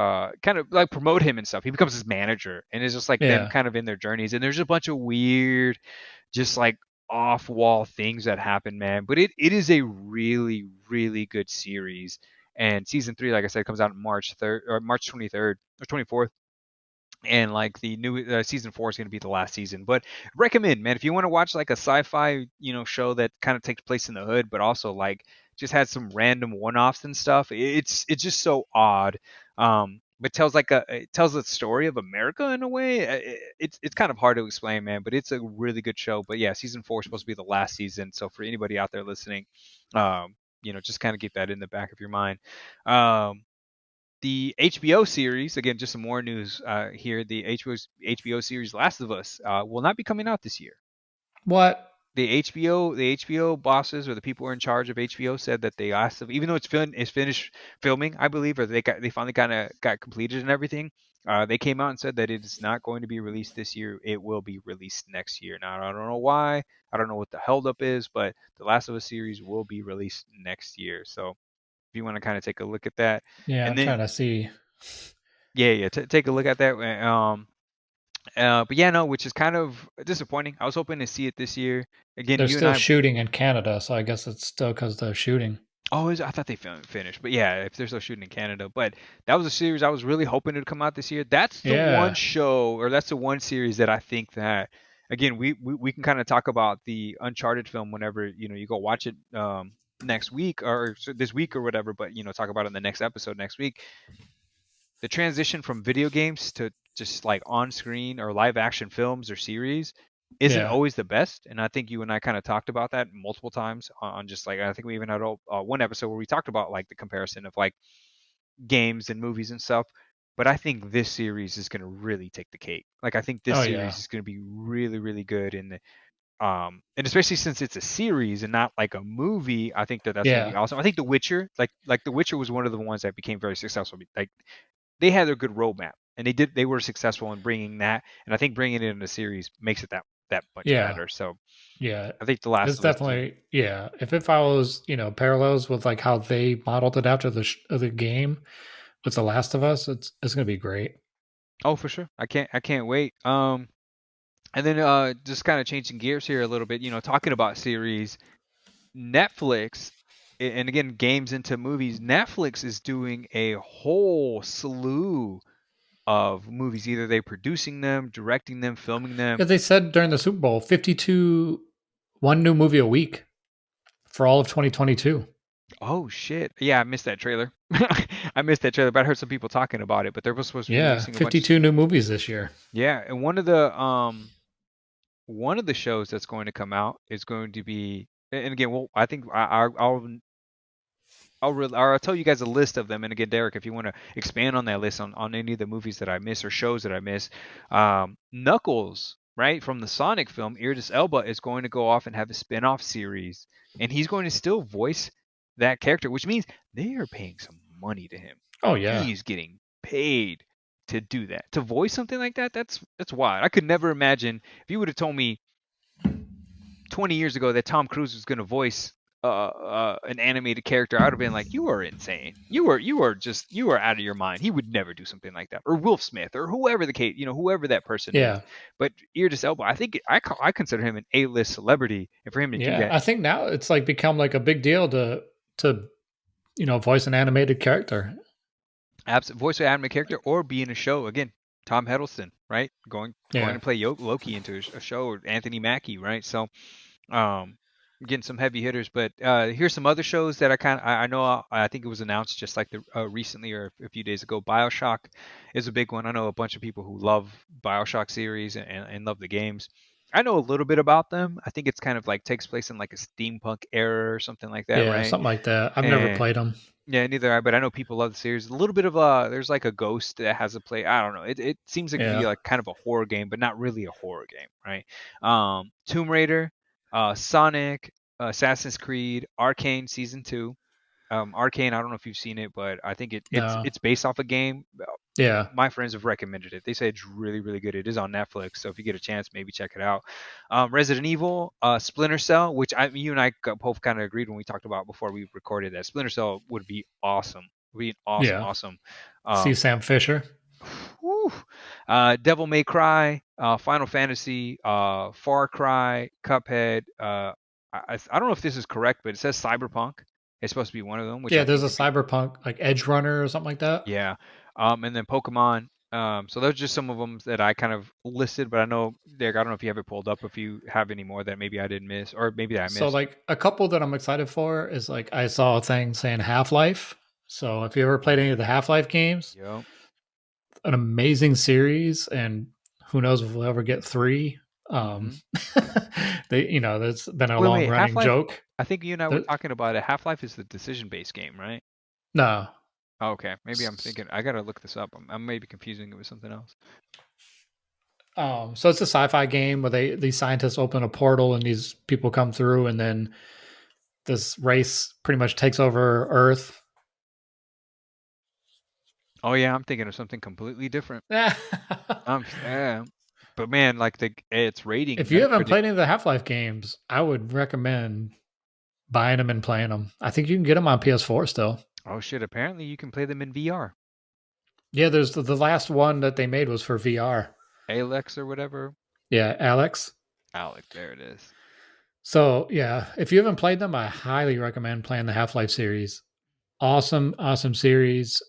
like promote him and stuff. He becomes his manager, and it's just like them Yeah. kind of in their journeys, and there's a bunch of weird, just like off wall things that happen, man. But it is a really, really good series. And season 3, like I said, comes out on March 3rd or March 23rd or 24th. And like the new season 4 is going to be the last season, but recommend, man, if you want to watch like a sci-fi show that kind of takes place in the hood but also like just has some random one-offs and stuff. It's just so odd, but it tells the story of America in a way. It's kind of hard to explain, man, but it's a really good show. But yeah, season 4 is supposed to be the last season, so for anybody out there listening, just kind of keep that in the back of your mind. The HBO series, again, just some more news here. The HBO series Last of Us will not be coming out this year. What? The HBO bosses or the people who are in charge of HBO said that they asked them, even though it's finished filming, I believe, or they finally kind of got completed and everything. They came out and said that it is not going to be released this year. It will be released next year. Now I don't know why. I don't know what the holdup is, but the Last of Us series will be released next year. So if you want to kind of take a look at that, Yeah, and I'm then trying to see. yeah, take a look at that. But yeah, no, which is kind of disappointing. I was hoping to see it this year. Again, They're you and still I. shooting in Canada, so I guess it's still because they're shooting. Oh, I thought they finished, but yeah, if they're still shooting in Canada. But that was a series I was really hoping it would come out this year. That's the one Yeah. show, or that's the one series that I think that, again, we can kind of talk about the Uncharted film whenever you go watch it next week or this week or whatever. But talk about it in the next episode next week. The transition from video games to just like on screen or live action films or series isn't Yeah. always the best. And I think you and I kind of talked about that multiple times on just like, I think we even had one episode where we talked about like the comparison of like games and movies and stuff. But I think this series is going to really take the cake. Like, I think this Oh yeah. series is going to be really, really good. And especially since it's a series and not like a movie, I think that that's going to be Yeah. awesome. I think The Witcher, like The Witcher was one of the ones that became very successful. Like, they had a good roadmap. and they were successful in bringing that, and I think bringing it in a series makes it that much Yeah. better. So Yeah. I think The Last It's of Us is definitely, yeah. If it follows, parallels with like how they modeled it after the game with The Last of Us, it's gonna be great. oh for sure. I can't wait. And then just kind of changing gears here a little bit, talking about series, Netflix, and again, games into movies, Netflix is doing a whole slew of movies. Either they producing them, directing them, filming them. Yeah, they said during the Super Bowl, 52, one new movie a week for all of 2022. Oh shit! Yeah, I missed that trailer. I missed that trailer, but I heard some people talking about it. But they're supposed to be Yeah, releasing a bunch. 52 new movies this year. Yeah, and one of the shows that's going to come out is going to be, and again, well, I think I'll tell you guys a list of them. And again, Derek, if you want to expand on that list on any of the movies that I miss or shows that I miss, Knuckles, right, from the Sonic film, Idris Elba is going to go off and have a spin-off series, and he's going to still voice that character, which means they are paying some money to him. Oh yeah. He's getting paid to do that, to voice something like that. That's wild. I could never imagine if you would have told me 20 years ago that Tom Cruise was going to voice an animated character. I would have been like, "You are insane. You are out of your mind. He would never do something like that." Or Will Smith, or whoever the case, whoever that person is. Yeah. But Idris Elba, I think I consider him an A-list celebrity, and for him to do Yeah. that, I think now it's like become like a big deal to voice an animated character. voice of anime character or be in a show again. Tom Hiddleston, right? Going Yeah. to play Loki into a show, or Anthony Mackie, right? So Um, getting some heavy hitters, but here's some other shows that I know. I think it was announced just like the recently or a few days ago. BioShock is a big one. I know a bunch of people who love BioShock series and love the games. I know a little bit about them. I think it's kind of like takes place in like a steampunk era or something like that, Yeah, right? something like that. I've never And played them. yeah, neither I, but I know people love the series. A little bit of there's like a ghost that has a play. I don't know. It seems like it could be Yeah. like kind of a horror game, but not really a horror game, right? Tomb Raider, Sonic, Assassin's Creed, Arcane season 2. Arcane, I don't know if you've seen it, but I think No. it's based off a game. Yeah. My friends have recommended it. They say it's really, really good. It is on Netflix, so if you get a chance, maybe check it out. Resident Evil, Splinter Cell, which you and I both kind of agreed when we talked about before we recorded that Splinter Cell would be awesome. Would be an awesome, Yeah. awesome. See Um, Sam Fisher. whew. Devil May Cry, Final Fantasy, Far Cry, Cuphead. I don't know if this is correct, but it says Cyberpunk. It's supposed to be one of them, which Yeah, I there's think a would be cyberpunk like Edge Runner or something like that. yeah. And then Pokemon. So those are just some of them that I kind of listed, but I know, Derek, I don't know if you have it pulled up, if you have any more that maybe I didn't miss, or maybe that I So missed. like a couple that I'm excited for is like I saw a thing saying Half-Life. So if you ever played any of the Half-Life games, Yep. an amazing series, and who knows if we'll ever get three. Um, Mm-hmm. that's been a Wait, long wait. running Half-Life. joke. I think you and I were That, talking about it. Half-Life is the decision-based game, right? no, Oh, okay. Maybe I'm thinking. I gotta look this up. I'm maybe confusing it with something else. so it's a sci-fi game where these scientists open a portal and these people come through, and then this race pretty much takes over Earth. Oh yeah, I'm thinking of something completely different. if Yeah. But man, like its ratings, you man. haven't played any of the Half-Life games, I would recommend buying them and playing them. I think you can get them on PS4 still. Oh shit! Apparently you can play them in VR. Yeah, there's the last one that they made was for VR. Alex or whatever. Yeah, Alex. Alex, there it is. So yeah, if you haven't played them, I highly recommend playing the Half-Life series. Awesome, awesome series.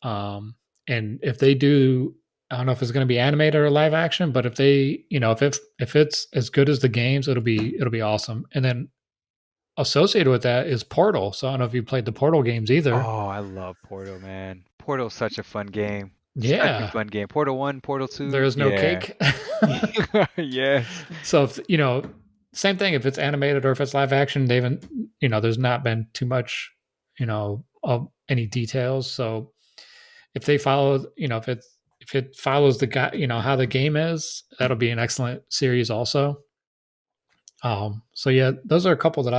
Um, and if they do, I don't know if it's going to be animated or live action, but if they, if it's as good as the games, it'll be awesome. And then associated with that is Portal. So I don't know if you played the Portal games either. Oh, I love Portal, man. Portal's such a fun game. Such a Yeah, fun game. Portal 1, Portal there 2. is no Yeah. cake. Yes. So if same thing if it's animated or if it's live action, they haven't, there's not been too much, of any details. So if they follow, if it follows the guy, how the game is, that'll be an excellent series also. So yeah, those are a couple that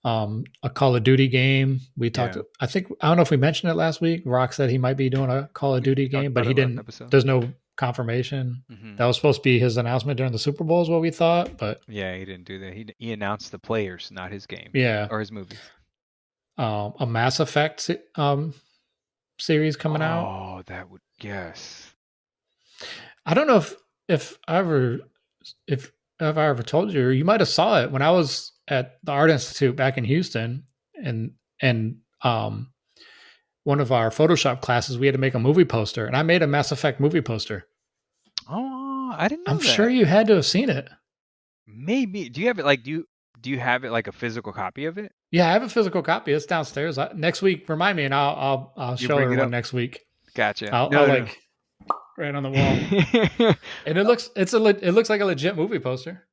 A Call of Duty game. We talked. Yeah, I don't know if we mentioned it last week. Rock said he might be doing a Call of Duty we talked game, but about he it last didn't. episode. There's no confirmation. Hmm. That was supposed to be his announcement during the Super Bowl, is what we thought. But Yeah, he didn't do that. He announced the players, not his game yeah, or his movies. a Mass Effect series coming out. Oh, that would yes. I don't know if I ever if I ever told you, or you might have saw it when I was at the Art Institute back in Houston, and and one of our Photoshop classes, we had to make a movie poster, and I made a Mass Effect movie poster. Oh, I didn't I'm know sure that. you had to have seen it. Maybe. Do you have it like do you have it like a physical copy of it? Yeah, I have a physical copy. It's downstairs. Next week, remind me, and I'll You show bring it everyone up. next week. Gotcha. I'll No, no. like right on the wall, and it looks like a legit movie poster.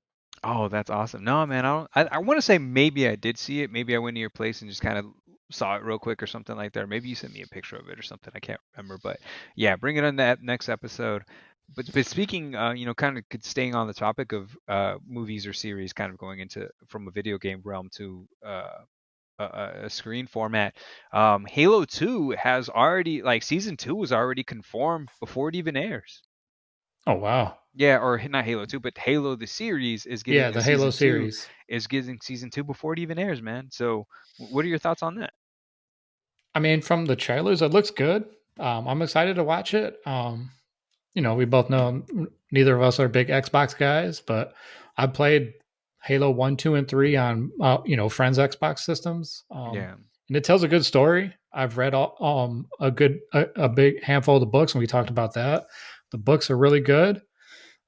Oh, that's awesome. No, man, I don't. I want to say maybe I did see it. Maybe I went to your place and just kind of saw it real quick or something like that. Or maybe you sent me a picture of it or something. I can't remember. But yeah, bring it on that next episode. But speaking, kind of staying on the topic of movies or series, kind of going into from a video game realm to a screen format. Halo 2 has already like season 2 was already confirmed before it even airs. Oh wow, Yeah, or not Halo 2, but Halo the series is yeah, getting a the Halo season 2 series. is getting season 2 before it even airs, man. So, what are your thoughts on that? I mean, from the trailers, it looks good. I'm excited to watch it. We both know neither of us are big Xbox guys, but I played Halo 1, 2, and 3 on friends' Xbox systems. Yeah. And it tells a good story. I've read a big handful of the books, and we talked about that. The books are really good.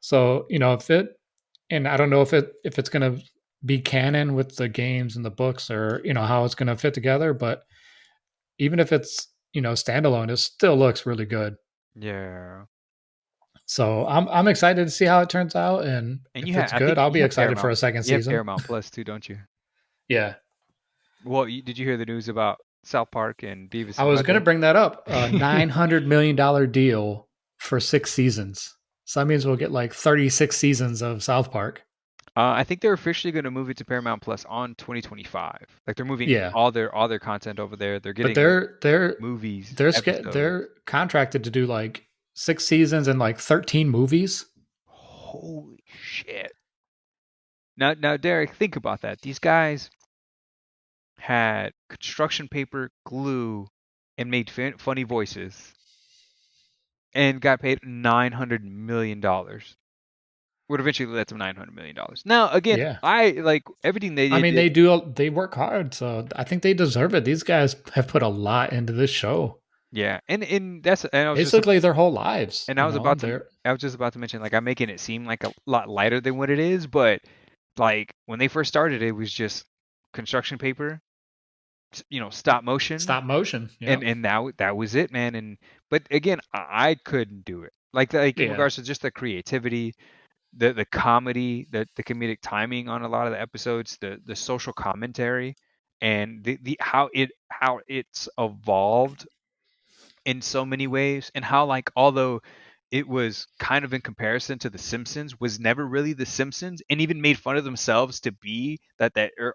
So, if it and I don't know if it's gonna be canon with the games and the books, or how it's gonna fit together, but even if it's standalone, it still looks really good. Yeah. So I'm excited to see how it turns out, and And if it's I good, think I'll you be have excited for Paramount. a second You have season. Paramount Plus too, don't you? Yeah, Well, did you hear the news about South Park and Beavis I and was gonna Butthead? bring that up. A $900 million deal for 6 seasons. So that means we'll get like 36 seasons of South Park. I think they're officially going to move it to Paramount Plus on 2025. Like they're moving Yeah, all their content over there. They're but getting like they're movies, they're episodes. they're contracted to do like 6 seasons and like 13 movies. Holy shit. Now, Derek, think about that. These guys had construction paper, glue, and made funny voices, and got paid $900 million. Would eventually led to $900 million. Now, again, Yeah, I like everything they I did. mean they work hard, so I think they deserve it. These guys have put a lot into this show, Yeah, and that's and I was just basically their whole lives. and They're I was just about to mention like I'm making it seem like a lot lighter than what it is, but like when they first started, it was just construction paper, stop motion, stop motion. and Yep. and that was it, man. And but again, I couldn't do it. Like in Yeah. regards to just the creativity, the comedy, the comedic timing on a lot of the episodes, the social commentary, and the how it's evolved in so many ways, and how like although it was kind of in comparison to the Simpsons, was never really the Simpsons, and even made fun of themselves to be that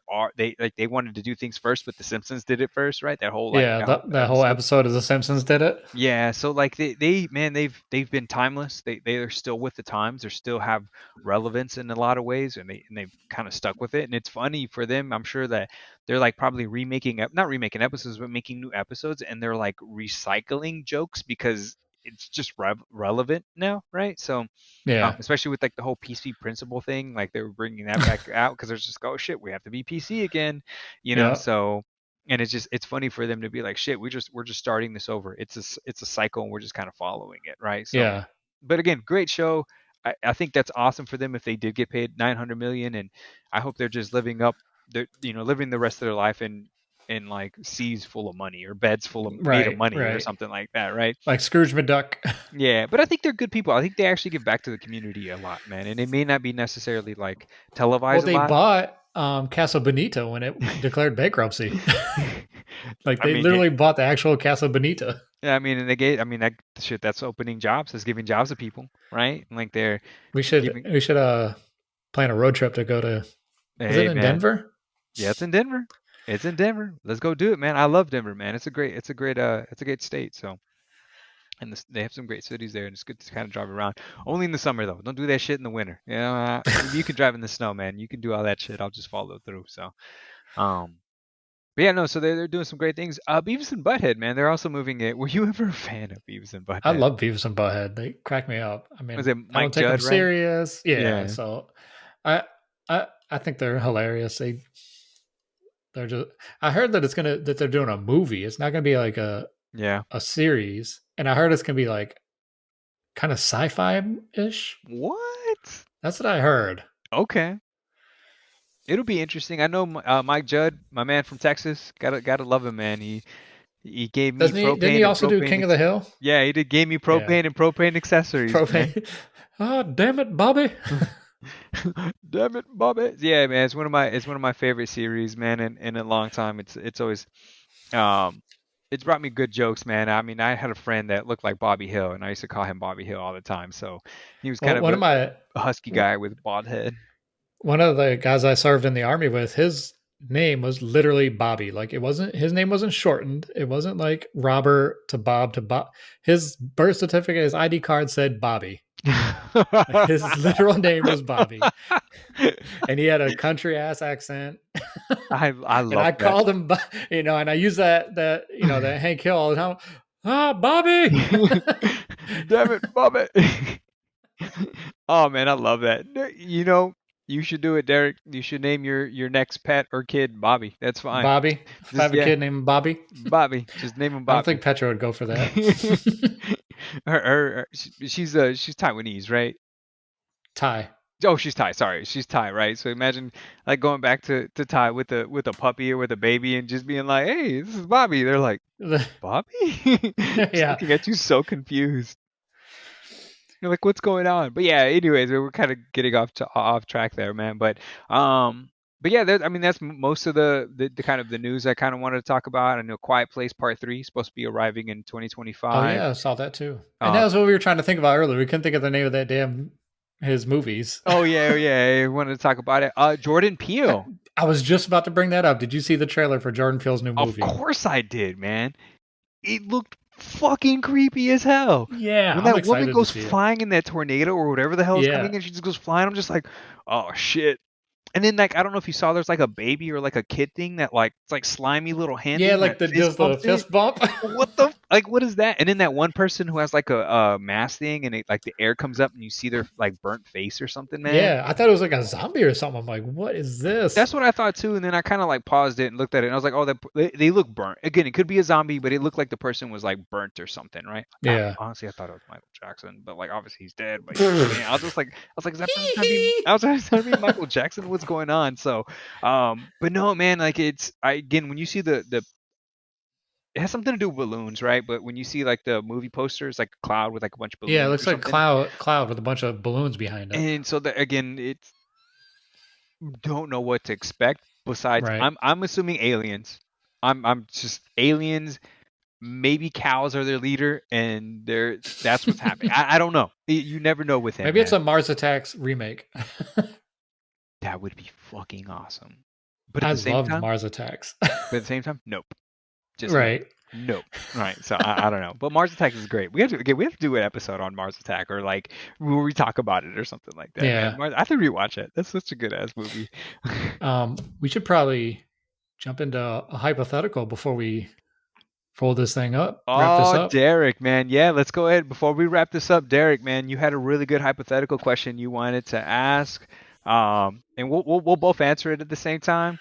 are they like they wanted to do things first, but the Simpsons did it first, right? That whole like Yeah. that whole That whole episode. episode of The Simpsons did it. Yeah, so like they man, they've been timeless. They are still with the times. They still have relevance in a lot of ways, and they've kind of stuck with it. And it's funny for them. I'm sure that they're like probably not remaking episodes, but making new episodes, and they're like recycling jokes because it's just relevant now, right? So Yeah. especially with like the whole PC principle thing, like they were bringing that back out because there's just oh shit, we have to be PC again, Yeah. So and it's funny for them to be like shit, we're just starting this over. It's a cycle and we're just kind of following it, right? So, Yeah. but again, great show. I think that's awesome for them if they did get paid 900 million, and I hope they're just living up, they're living the rest of their life in like seas full of money or beds full of made of Right. money or Right. something like that, right? Like Scrooge McDuck. Yeah, but I think they're good people. I think they actually give back to the community a lot, man. And it may not be necessarily like Well, televised a they lot. bought Casa Bonita when it declared bankruptcy. Like I they mean, literally bought the actual Casa Bonita. yeah, I mean, and they gave, I mean, that shit, that's opening jobs, that's giving jobs to people, right? Like they're We should giving, we should plan a road trip to go to. Is it hey, in man, Denver? yeah, it's in Denver. It's in Denver. Let's go do it, man. I love Denver, man. It's a great state. So, and they have some great cities there, and it's good to kind of drive around. Only in the summer though. Don't do that shit in the winter. You know, you can drive in the snow, man. You can do all that shit. I'll just follow through. So, um, but yeah, no. So they're doing some great things. Beavis and Butthead, man. They're also moving it. Were you ever a fan of Beavis and I Butthead? love Beavis and Butthead. They crack me up. I Was mean, it I don't Mike take them Judd, right? serious. Yeah, Yeah, so I I think they're hilarious. They're just. I heard that they're doing a movie. It's not gonna be like yeah. a series, and I heard it's gonna be like kind of sci-fi ish. What? That's what I heard. Okay. It'll be interesting. I know Mike Judd, my man from Texas. Gotta love him, man. He gave me Doesn't he? Didn't he propane and also do propane. King of the Hill? Yeah, he did gave me Yeah, propane and propane accessories, man. propane. Oh, damn it, Bobby! Damn it, Bobby. Yeah, man. It's one of my favorite series, man. In a long time. It's always um it's brought me good jokes, man. I mean, I had a friend that looked like Bobby Hill, and I used to call him Bobby Hill all the time. So he was kind Well, of a husky guy with a bald head. one of the guys I served in the army with, his name was literally Bobby. Like it wasn't his name wasn't shortened. It wasn't like Robert to Bob to Bob. His birth certificate, his ID card said Bobby. His literal name was Bobby, and he had a country ass accent. I And love I that. called him, and I use that that Hank Hill all the time. Ah, Bobby. Damn it, Bobby. Oh man, I love that. You know, you should do it, Derek. You should name your next pet or kid Bobby. That's fine. Bobby. If I Just have a yeah, kid named Bobby, Bobby. Just name him I don't Bobby. think Petra would go for that. She's Taiwanese, right? Ty. Oh, she's Thai. Sorry, she's Thai, right? So imagine like going back to Thai with a puppy or with a baby and just being like, "Hey, this is Bobby." They're like, "Bobby?" Just Yeah. looking at you so confused. You're like, "What's going on?" But yeah, anyways, we're kind of getting off track there, man. But yeah, I mean that's most of the kind of the news I kind of wanted to talk about. I know Quiet Place Part 3 is supposed to be arriving in Oh 2025. yeah, I saw that too. And that Um, was what we were trying to think about earlier. We couldn't think of the name of that damn his movies. oh yeah, oh, yeah, I wanted to talk about it. Jordan Peele. I was just about to bring that up. Did you see the trailer for Jordan Peele's new Of movie? course I did, man. It looked fucking creepy as hell. Yeah, When I'm that woman excited to goes see it. flying in that tornado or whatever the hell is Yeah. coming in, she just goes flying. I'm just like, oh shit. And then like I don't know if you saw there's like a baby or like a kid thing that like it's like slimy little hand Yeah, thing like that the fist just the bumps it. fist bump. Like what is that? And then that one person who has like a mask thing and it like the air comes up and you see their like burnt face or something, man. Yeah, I thought it was like a zombie or something. I'm like, what is this? That's what I thought too, and then I kind of like paused it and looked at it, and I was like, "Oh, they look burnt." Again, it could be a zombie, but it looked like the person was like burnt or something, right? Yeah. Honestly, I thought it was Michael Jackson, but like obviously he's dead. But you know what I mean? I was like, is that person trying to be? I was trying to be Michael Jackson. What's going on? So, but no, man, like again when you see the it has something to do with balloons, right? But when you see like the movie posters, like a cloud with like a bunch of Yeah, it balloons or looks like something, cloud with a bunch of balloons behind it. and so that again, it's don't know what to expect. Besides, Right. I'm assuming aliens. I'm just aliens. Maybe cows are their leader, and that's what's happening. I don't know. You never know with him, Maybe it's man. a Mars Attacks remake. That would be fucking awesome. But at I the same loved time, Mars Attacks. nope. Just nope. Right. Nope. Right. So I don't know. But Mars Attack is great. We have to do an episode on Mars Attack or like where we talk about it or something like that, man. Yeah. I have to rewatch it. That's such a good ass movie. We should probably jump into a hypothetical before we fold this thing up, wrap this Oh, up. Derek, man. Yeah, let's go ahead. Before we wrap this up, Derek, man, you had a really good hypothetical question you wanted to ask. And we'll both answer it at the same time.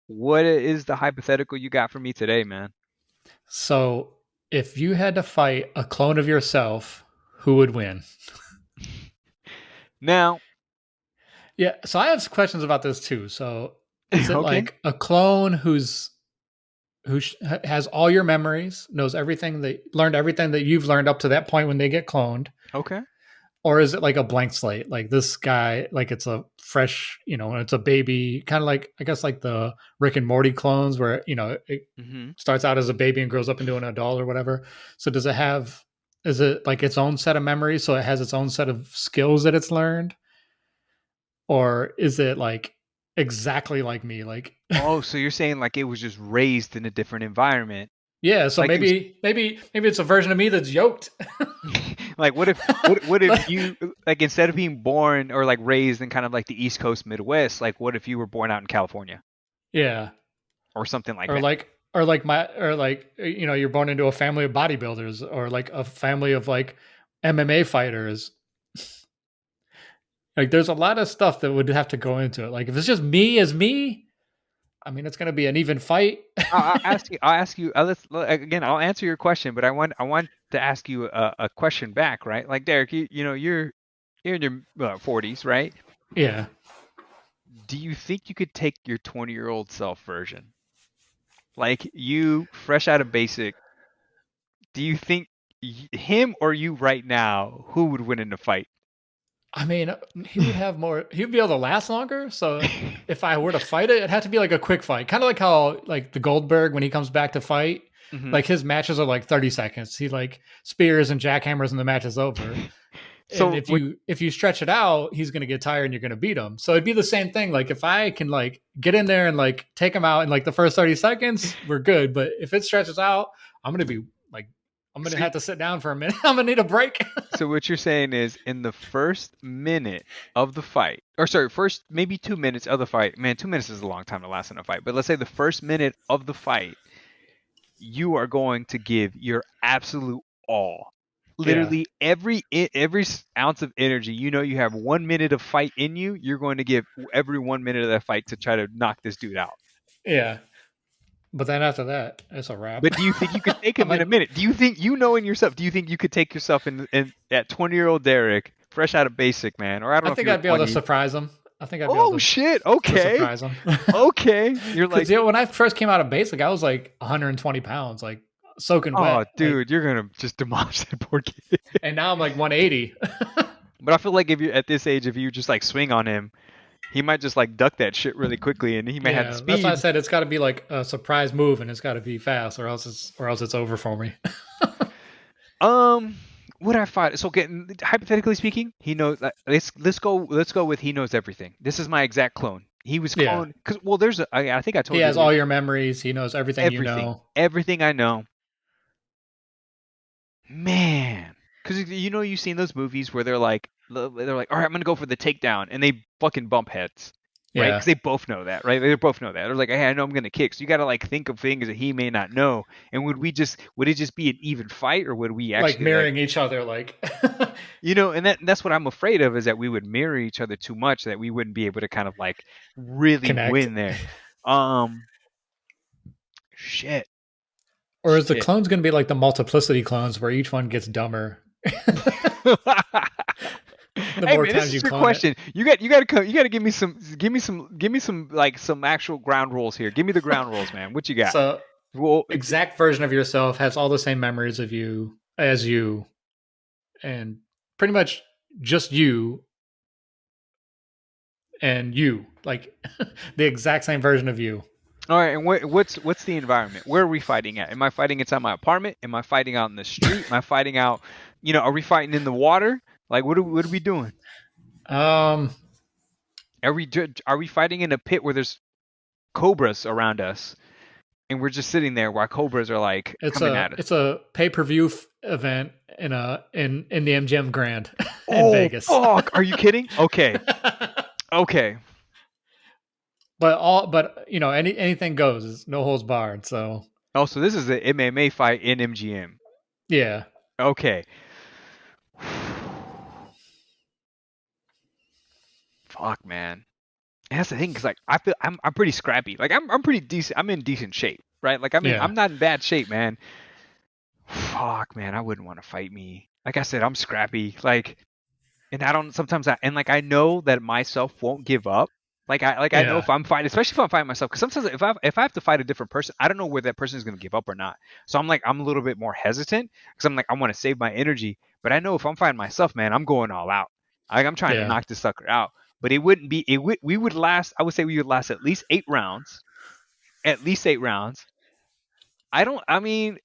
What is the hypothetical you got for me today, man? So, if you had to fight a clone of yourself, who would win? Now, Yeah, so I have questions about this too. So, is it okay, like a clone has all your memories, knows everything that learned everything that you've learned up to that point when they get cloned, okay. or is it like a blank slate? Like this guy, like it's a fresh, it's a baby, kind of like I guess like the Rick and Morty clones, where it Hmm. starts out as a baby and grows up into an adult or whatever. So does it have? Is it like its own set of memories, so it has its own set of skills that it's learned, or is it like exactly like me. Like, Oh, so you're saying like it was just raised in a different environment. yeah. So Like it was maybe it's a version of me that's yoked. like what if you like instead of being born or like raised in kind of like the East Coast Midwest, like what if you were born out in California Yeah. or something like or that? like or like you're born into a family of bodybuilders or like a family of like MMA fighters. Like there's a lot of stuff that would have to go into it. Like if it's just me as me, I mean it's going to be an even fight. I'll ask you. Again. I'll answer your question, but I want to ask you a question back, right? Like Derek, you're in your 40s, right? Yeah. Do you think you could take your 20-year-old self version, like you fresh out of basic? Do you think him or you right now, who would win in the fight? I mean, he would be able to last longer. So if I were to fight it, it'd have to be like a quick fight. Kind of like how like the Goldberg when he comes back to fight, Hmm. like his matches are like 30 seconds. He like spears and jackhammers and the match is over. And So what? if you stretch it out, he's going to get tired and you're going to beat him. So it'd be the same thing. Like if I can like get in there and like take him out in like the first 30 seconds, we're good. But if it stretches out, I'm going to be like, I'm going to So, have to sit down for a minute. I'm going to need a break. so what you're saying is in the first minute of the fight, or sorry, first maybe 2 minutes of the fight. Man, 2 minutes is a long time to last in a fight. But let's say the first minute of the fight, you are going to give your absolute all. Yeah. Literally every ounce of energy. You know you have 1 minute of fight in you. You're going to give every 1 minute of that fight to try to knock this dude out. Yeah. But then after that, it's a wrap. But do you think you could take I him in a might, minute? Do you think you know in yourself? Do you think you could take yourself in at 20-year-old Derek, fresh out of basic man, or I don't I know if think you're I'd be able to 20? surprise him. I think I'd be able Oh shit! to Okay, surprise him. okay. You're Because like, when I first came out of basic, I was like 120 pounds, like soaking oh wet, like, dude, you're gonna just demolish that poor kid. and now I'm like 180. But I feel like if you at this age, if you just like swing on him, he might just like duck that shit really quickly, and he might have the Yeah, that's why I speed. said it's got to be like a surprise move, and it's got to be fast, or else it's over for me. Um, would I fight? So, getting hypothetically speaking, he knows. Let's go with he knows everything. This is my exact clone. He was Yeah, cloned because well, there's a. I think I he told you has there's all your memories. He knows everything you everything, know. everything I know. Man, because you've seen those movies where they're like, all right, I'm gonna go for the takedown, and they fucking bump heads, right? Because Yeah, they both know that, right? They both know that. They're like, hey, I know I'm gonna kick, so you gotta like think of things that he may not know. And would it just be an even fight, or would we like actually like, mirroring each other, like and that's what I'm afraid of is that we would mirror each other too much, that we wouldn't be able to kind of like really connect. win there. Um, shit, Or is the shit. clones going to be like the multiplicity clones, where each one gets dumber the Hey more man, this times is you your clone it? question. You got to give me some like some actual ground rules here. Give me the ground rules, man. What you got? So Well, exact version of yourself has all the same memories of you as you, and pretty much just you and you, like the exact same version of you. all right. And what's the environment? Where are we fighting at? Am I fighting inside my apartment? Am I fighting out in the street? Am I fighting out? Are we fighting in the water? Like what are we doing? Um, Are we fighting in a pit where there's cobras around us and we're just sitting there while cobras are like coming at us? it's a pay per view event in the MGM Grand in Oh Vegas. fuck! Are you kidding? Okay, okay. But anything goes. It's no holds barred. So Oh, so this is an MMA fight in MGM. yeah, Okay. Fuck, man. And that's the thing, because like I feel I'm pretty scrappy. Like I'm pretty decent. I'm in decent shape, right? Like yeah, I'm not in bad shape, man. Fuck, man. I wouldn't want to fight me. Like I said, I'm scrappy. Like, and I don't sometimes like I know that myself won't give up. Like I know yeah, if I'm fighting, especially if I'm fighting myself, because sometimes if I have to fight a different person, I don't know where that person is going to give up or not. So I'm a little bit more hesitant because I'm like I want to save my energy, but I know if I'm fighting myself, man, I'm going all out. Like I'm trying to yeah. knock this sucker out. But it wouldn't be it would we would last. I would say we would last at least 8 rounds. At least 8 rounds. I mean,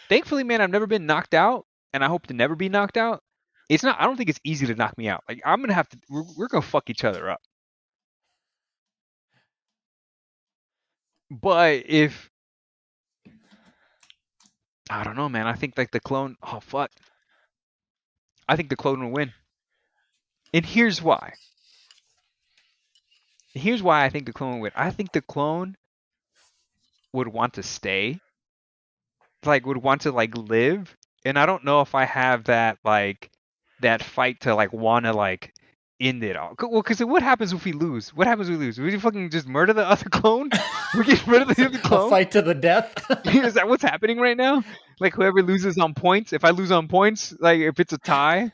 thankfully, man, I've never been knocked out, and I hope to never be knocked out. It's not. I don't think it's easy to knock me out. Like I'm gonna have to. We're gonna fuck each other up. But if I don't know, man, I think like the clone. Oh fuck, I think the clone will win, and here's why. Here's why I think the clone would win. I think the clone would want to stay, like would want to like live, and I don't know if I have that like that fight to like want to like end it all. Well, because what happens if we lose? What happens if we lose? We fucking just murder the other clone? We get rid of the other A clone? fight to the death. Is that what's happening right now? Like whoever loses on points. If I lose on points, like if it's a tie.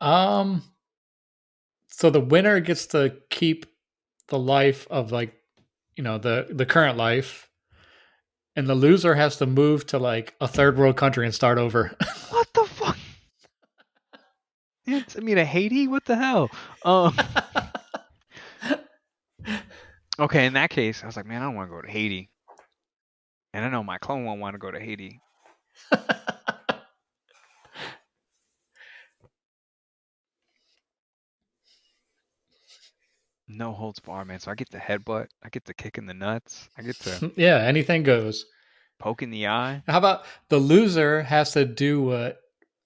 um. So the winner gets to keep the life of like the current life, and the loser has to move to like a third world country and start over. What the fuck? I mean, a Haiti? What the hell? Okay, in that case, I was like, man, I don't want to go to Haiti, and I know my clone won't want to go to Haiti. No holds bar, man. So I get the headbutt, I get the kick in the nuts, I get to Yeah, anything goes. poke in the eye. How about the loser has to do what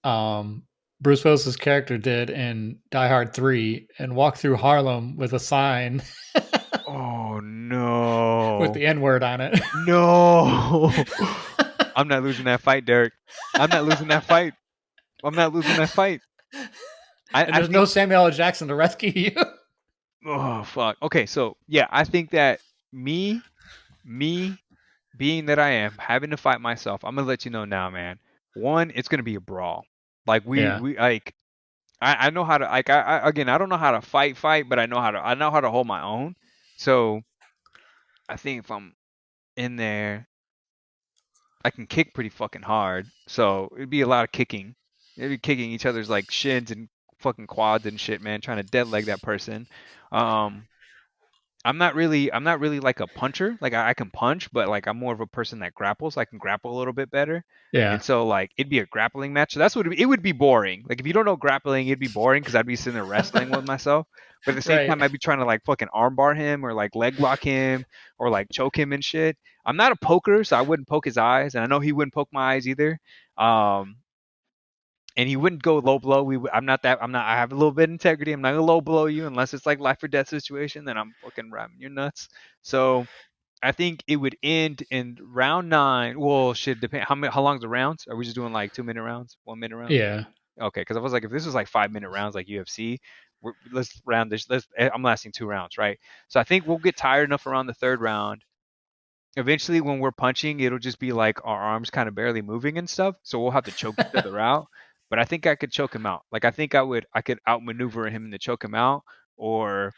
um, Bruce Willis's character did in Die Hard 3 and walk through Harlem with a sign Oh with no. the N word on it. No. I'm not losing that fight, Derek. I'm not losing that fight. I'm not losing that fight. And I there's no think Samuel L. Jackson to rescue you. oh fuck. Okay, so yeah, I think that me being that I am having to fight myself, I'm gonna let you know now, man. One, it's gonna be a brawl. Like Yeah, we like I know how to like I again I don't know how to fight, but I know how to hold my own. So I think if I'm in there, I can kick pretty fucking hard. So it'd be a lot of kicking. It'd be kicking each other's like shins and fucking quads and shit, man, trying to dead leg that person. Um I'm not really like a puncher. Like I can punch, but like I'm more of a person that grapples. I can grapple a little bit better. yeah, And so like it'd be a grappling match. So that's what it would be boring. Like if you don't know grappling, it'd be boring because I'd be sitting there wrestling with myself. But at the same right. time, I'd be trying to like fucking armbar him or like leg lock him or like choke him and shit. I'm not a poker, so I wouldn't poke his eyes, and I know he wouldn't poke my eyes either. Um, and he wouldn't go low blow. I'm not that. I'm not. I have a little bit of integrity. I'm not gonna low blow you unless it's like life or death situation. Then I'm fucking ramming your nuts. So I think it would end in round nine. Well, should depend how long's the rounds? Are we just doing like 2 minute rounds, 1 minute rounds? Yeah, Okay, because I was like, if this was like 5 minute rounds like UFC, let's round this. I'm lasting 2 rounds, right? So I think we'll get tired enough around the third round. Eventually, when we're punching, it'll just be like our arms kind of barely moving and stuff. So we'll have to choke each other out. But I think I could choke him out. Like I think I could outmaneuver him to choke him out, or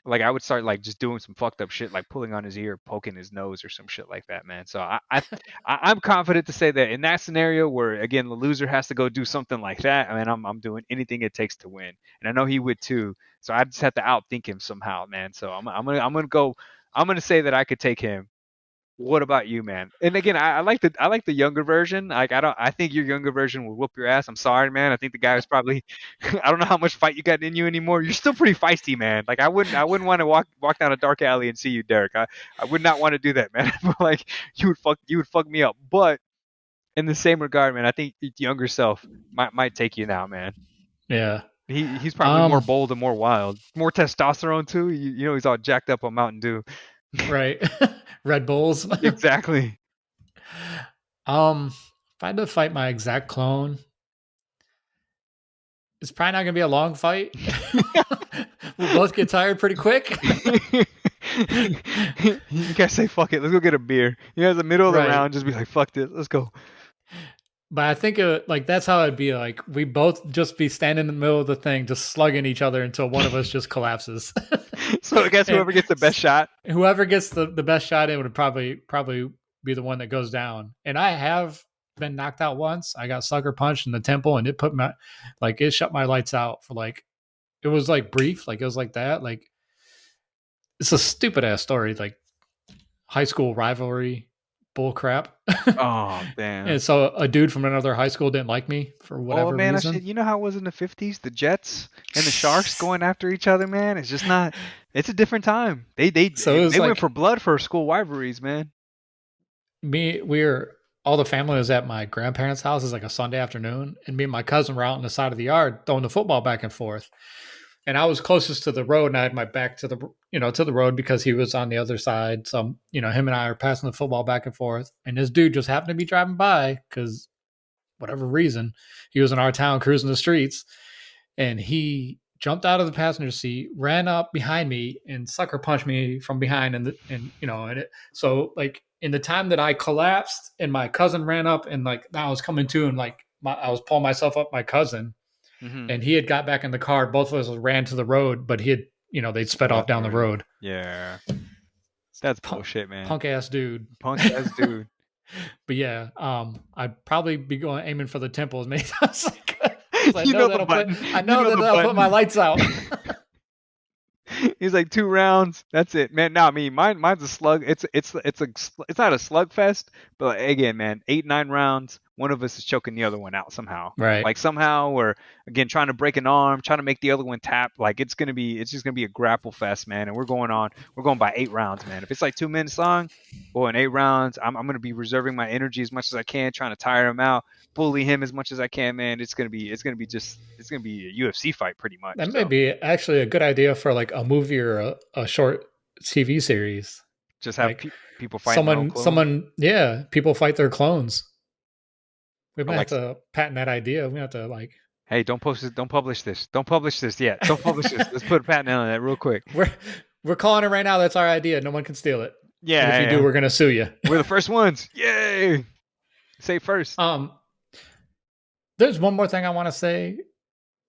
like I would start like just doing some fucked up shit, like pulling on his ear, poking his nose, or some shit like that, man. So I'm confident to say that in that scenario where again the loser has to go do something like that, I mean I'm doing anything it takes to win, and I know he would too. So I just have to outthink him somehow, man. So I'm gonna go. I'm gonna say that I could take him. What about you, man? And again, I like the younger version. Like I think your younger version will whoop your ass. I'm sorry, man. I think the guy was probably I don't know how much fight you got in you anymore. You're still pretty feisty, man. Like I wouldn't want to walk down a dark alley and see you, Derek. I would not want to do that, man. Like you would fuck me up. But in the same regard, man, I think the younger self might take you now, man. yeah. He's probably more Um, bold and more wild, more testosterone too. You know he's all jacked up on Mountain Dew. right. Red Bulls. Exactly. If I had to fight my exact clone, it's probably not gonna be a long fight. We'll both get tired pretty quick. You guys say fuck it. Let's go get a beer. You guys, the middle of the Right. round, just be like fuck this. Let's go. But I think like that's how it'd be. Like we both just be standing in the middle of the thing, just slugging each other until one of us just collapses. So I guess And whoever gets the best shot. whoever gets the best shot in would probably be the one that goes down. And I have been knocked out once. I got sucker punched in the temple, and it put my like it shut my lights out for like it was like brief, like it was like that. Like it's a stupid ass story, like high school rivalry. bull crap. Oh, damn. And so a dude from another high school didn't like me for Oh whatever man, that reason. shit. You know how it was in the 50s? The Jets and the Sharks going after each other, man. It's just not. It's a different time. They they So it was they went like for blood for school rivalries, man. we were all the family was at my grandparents' house. It's like a Sunday afternoon, and me and my cousin were out on the side of the yard throwing the football back and forth. And I was closest to the road, and I had my back to the to the road because he was on the other side. So him and I are passing the football back and forth, and this dude just happened to be driving by because whatever reason he was in our town cruising the streets, and he jumped out of the passenger seat, ran up behind me, and sucker punched me from behind. So like in the time that I collapsed, and my cousin ran up, and like I was coming to, and like I was pulling myself up, my cousin, Hmm. and he had got back in the car. Both of us ran to the road, but he had they'd sped off Left down the already. road. Yeah, that's Punk, bullshit, man. punk ass dude. Punk ass dude. But yeah, I'd probably be going aiming for the temple as many times as I could because You know the button. I You know know that the that'll put my button. lights out. He's like 2 rounds. That's it, man. No, I mean mine's a slug. It's not a slugfest, but again, man, 8 9 rounds. One of us is choking the other one out somehow. Right. Like somehow, or again trying to break an arm, trying to make the other one tap. Like it's just gonna be a grapple fest, man. And we're going by 8 rounds, man. If it's like 2 minutes long, boy, in 8 rounds, I'm gonna be reserving my energy as much as I can, trying to tire him out, bully him as much as I can, man. It's gonna be a UFC fight pretty much. That may So be actually a good idea for like a movie or a short TV series. just have Like people fighting their own clones. yeah, people fight their clones. We Or might have like, to patent that idea. We have to like hey, don't post it. Don't publish this. Don't publish this yet. Don't publish this. Let's put a patent on that real quick. we're we're calling it right now. That's our idea. No one can steal it. And if Yeah, you do, yeah. we're gonna sue you. We're the first ones. Yay! Say first. um, there's one more thing I want to say,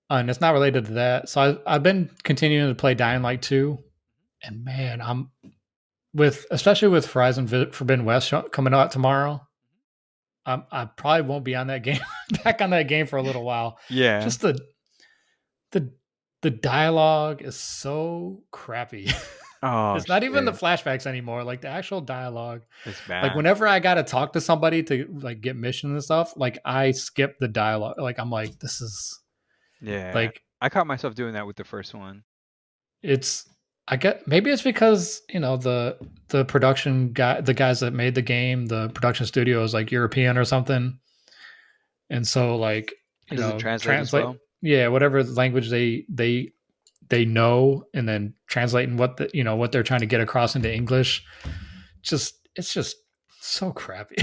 and it's not related to that. So I've been continuing to play Dying Light 2, and man, I'm especially with Horizon Forbidden West coming out tomorrow. I probably won't be on that game back on that game for a little while. Yeah. Just the the dialogue is so crappy. Oh It's not even the shit. flashbacks anymore. Like the actual dialogue. It's Like bad. whenever I got to talk to somebody to like get missions and stuff, like I skip the dialogue. Like I'm like, this is Yeah. like I caught myself doing that with the first one. it's. I get maybe it's because the production guy, the guys that made the game, the production studio is like European or something, and so like It doesn't translate as translate, well. yeah, whatever language they know, and then translating what what they're trying to get across into English. It's just so crappy.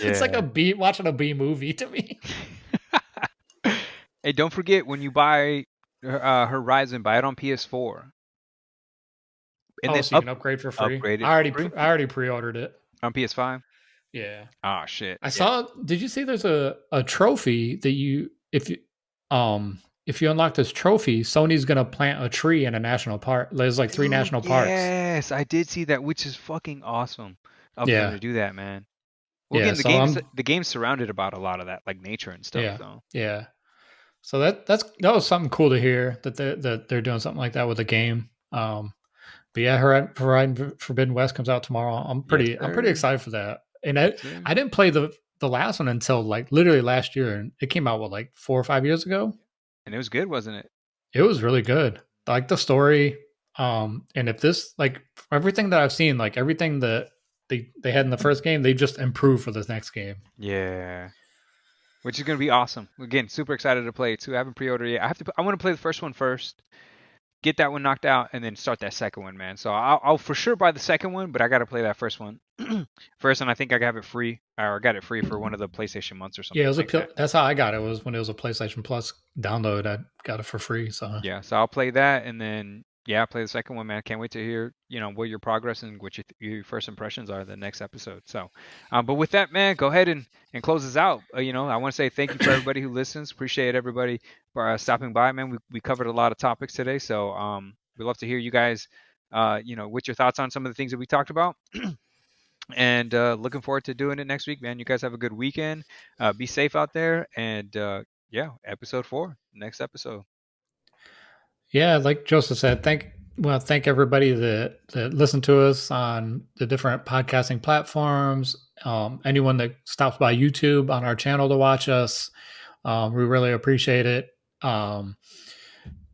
It's like Yeah. watching a B movie to me. Hey, don't forget when you buy Horizon, buy it on PS4, and Oh, then so you can upgrade for free. upgrade it for free I already pre-ordered it. on PS5. Yeah. Oh shit. I Yeah. saw. Did you see? There's a trophy that if you unlock this trophy, Sony's gonna plant a tree in a national park. There's like three Dude, national parks. yes, I did see that, which is fucking awesome of them Yeah, to do that, man. Well, yeah. again, So I'm the game's surrounded about a lot of that, like nature and stuff. yeah, So yeah. So that was something cool to hear that they're doing something like that with the game. But yeah, Horizon Forbidden West comes out tomorrow. yes, I'm pretty sir. excited for that. And Yes, sir. I didn't play the last one until like literally last year, and it came out what like 4 or 5 years ago. And it was good, wasn't it? It was really good. I like the story. And if this like everything that I've seen, like everything that they had in the first game, they just improved for this next game. Yeah, which is gonna be awesome. Again, super excited to play it too. I haven't pre-ordered yet. I want to play the first one first, get that one knocked out, and then start that second one, man. So I'll for sure buy the second one, but I got to play that first one first, and I think I have it free, or got it free for one of the PlayStation months or Yeah, it something was like that. that's how I got it. Was when it was a PlayStation Plus download. I got it for free. So Yeah, so I'll play that, and then yeah, play the second one, man. Can't wait to hear what your progress and what your first impressions are the next episode. So, but with that, man, go ahead and close us out. I want to say thank you for everybody who listens. Appreciate everybody for stopping by, man. We covered a lot of topics today, so we'd love to hear you guys, what's your thoughts on some of the things that we talked about. And looking forward to doing it next week, man. You guys have a good weekend. Be safe out there, and yeah, episode 4, next episode. yeah, like Joseph said, Well, thank everybody that listened to us on the different podcasting platforms. Anyone that stops by YouTube on our channel to watch us, we really appreciate it. Um,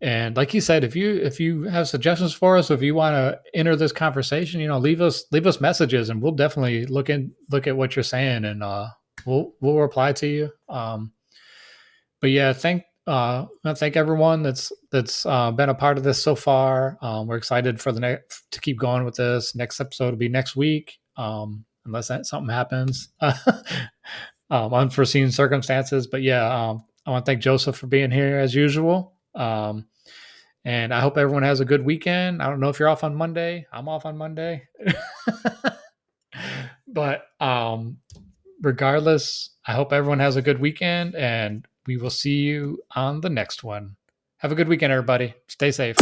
and like you said, if you have suggestions for us, if you want to enter this conversation, leave us messages, and we'll definitely look at what you're saying, and we'll reply to you. But yeah, I thank everyone that's been a part of this so far. We're excited for the next to keep going with this. Next episode will be next week, unless something happens, unforeseen circumstances. But yeah, I want to thank Joseph for being here as usual. And I hope everyone has a good weekend. I don't know if you're off on Monday. I'm off on Monday, but regardless, I hope everyone has a good weekend, and we will see you on the next one. Have a good weekend, everybody. Stay safe.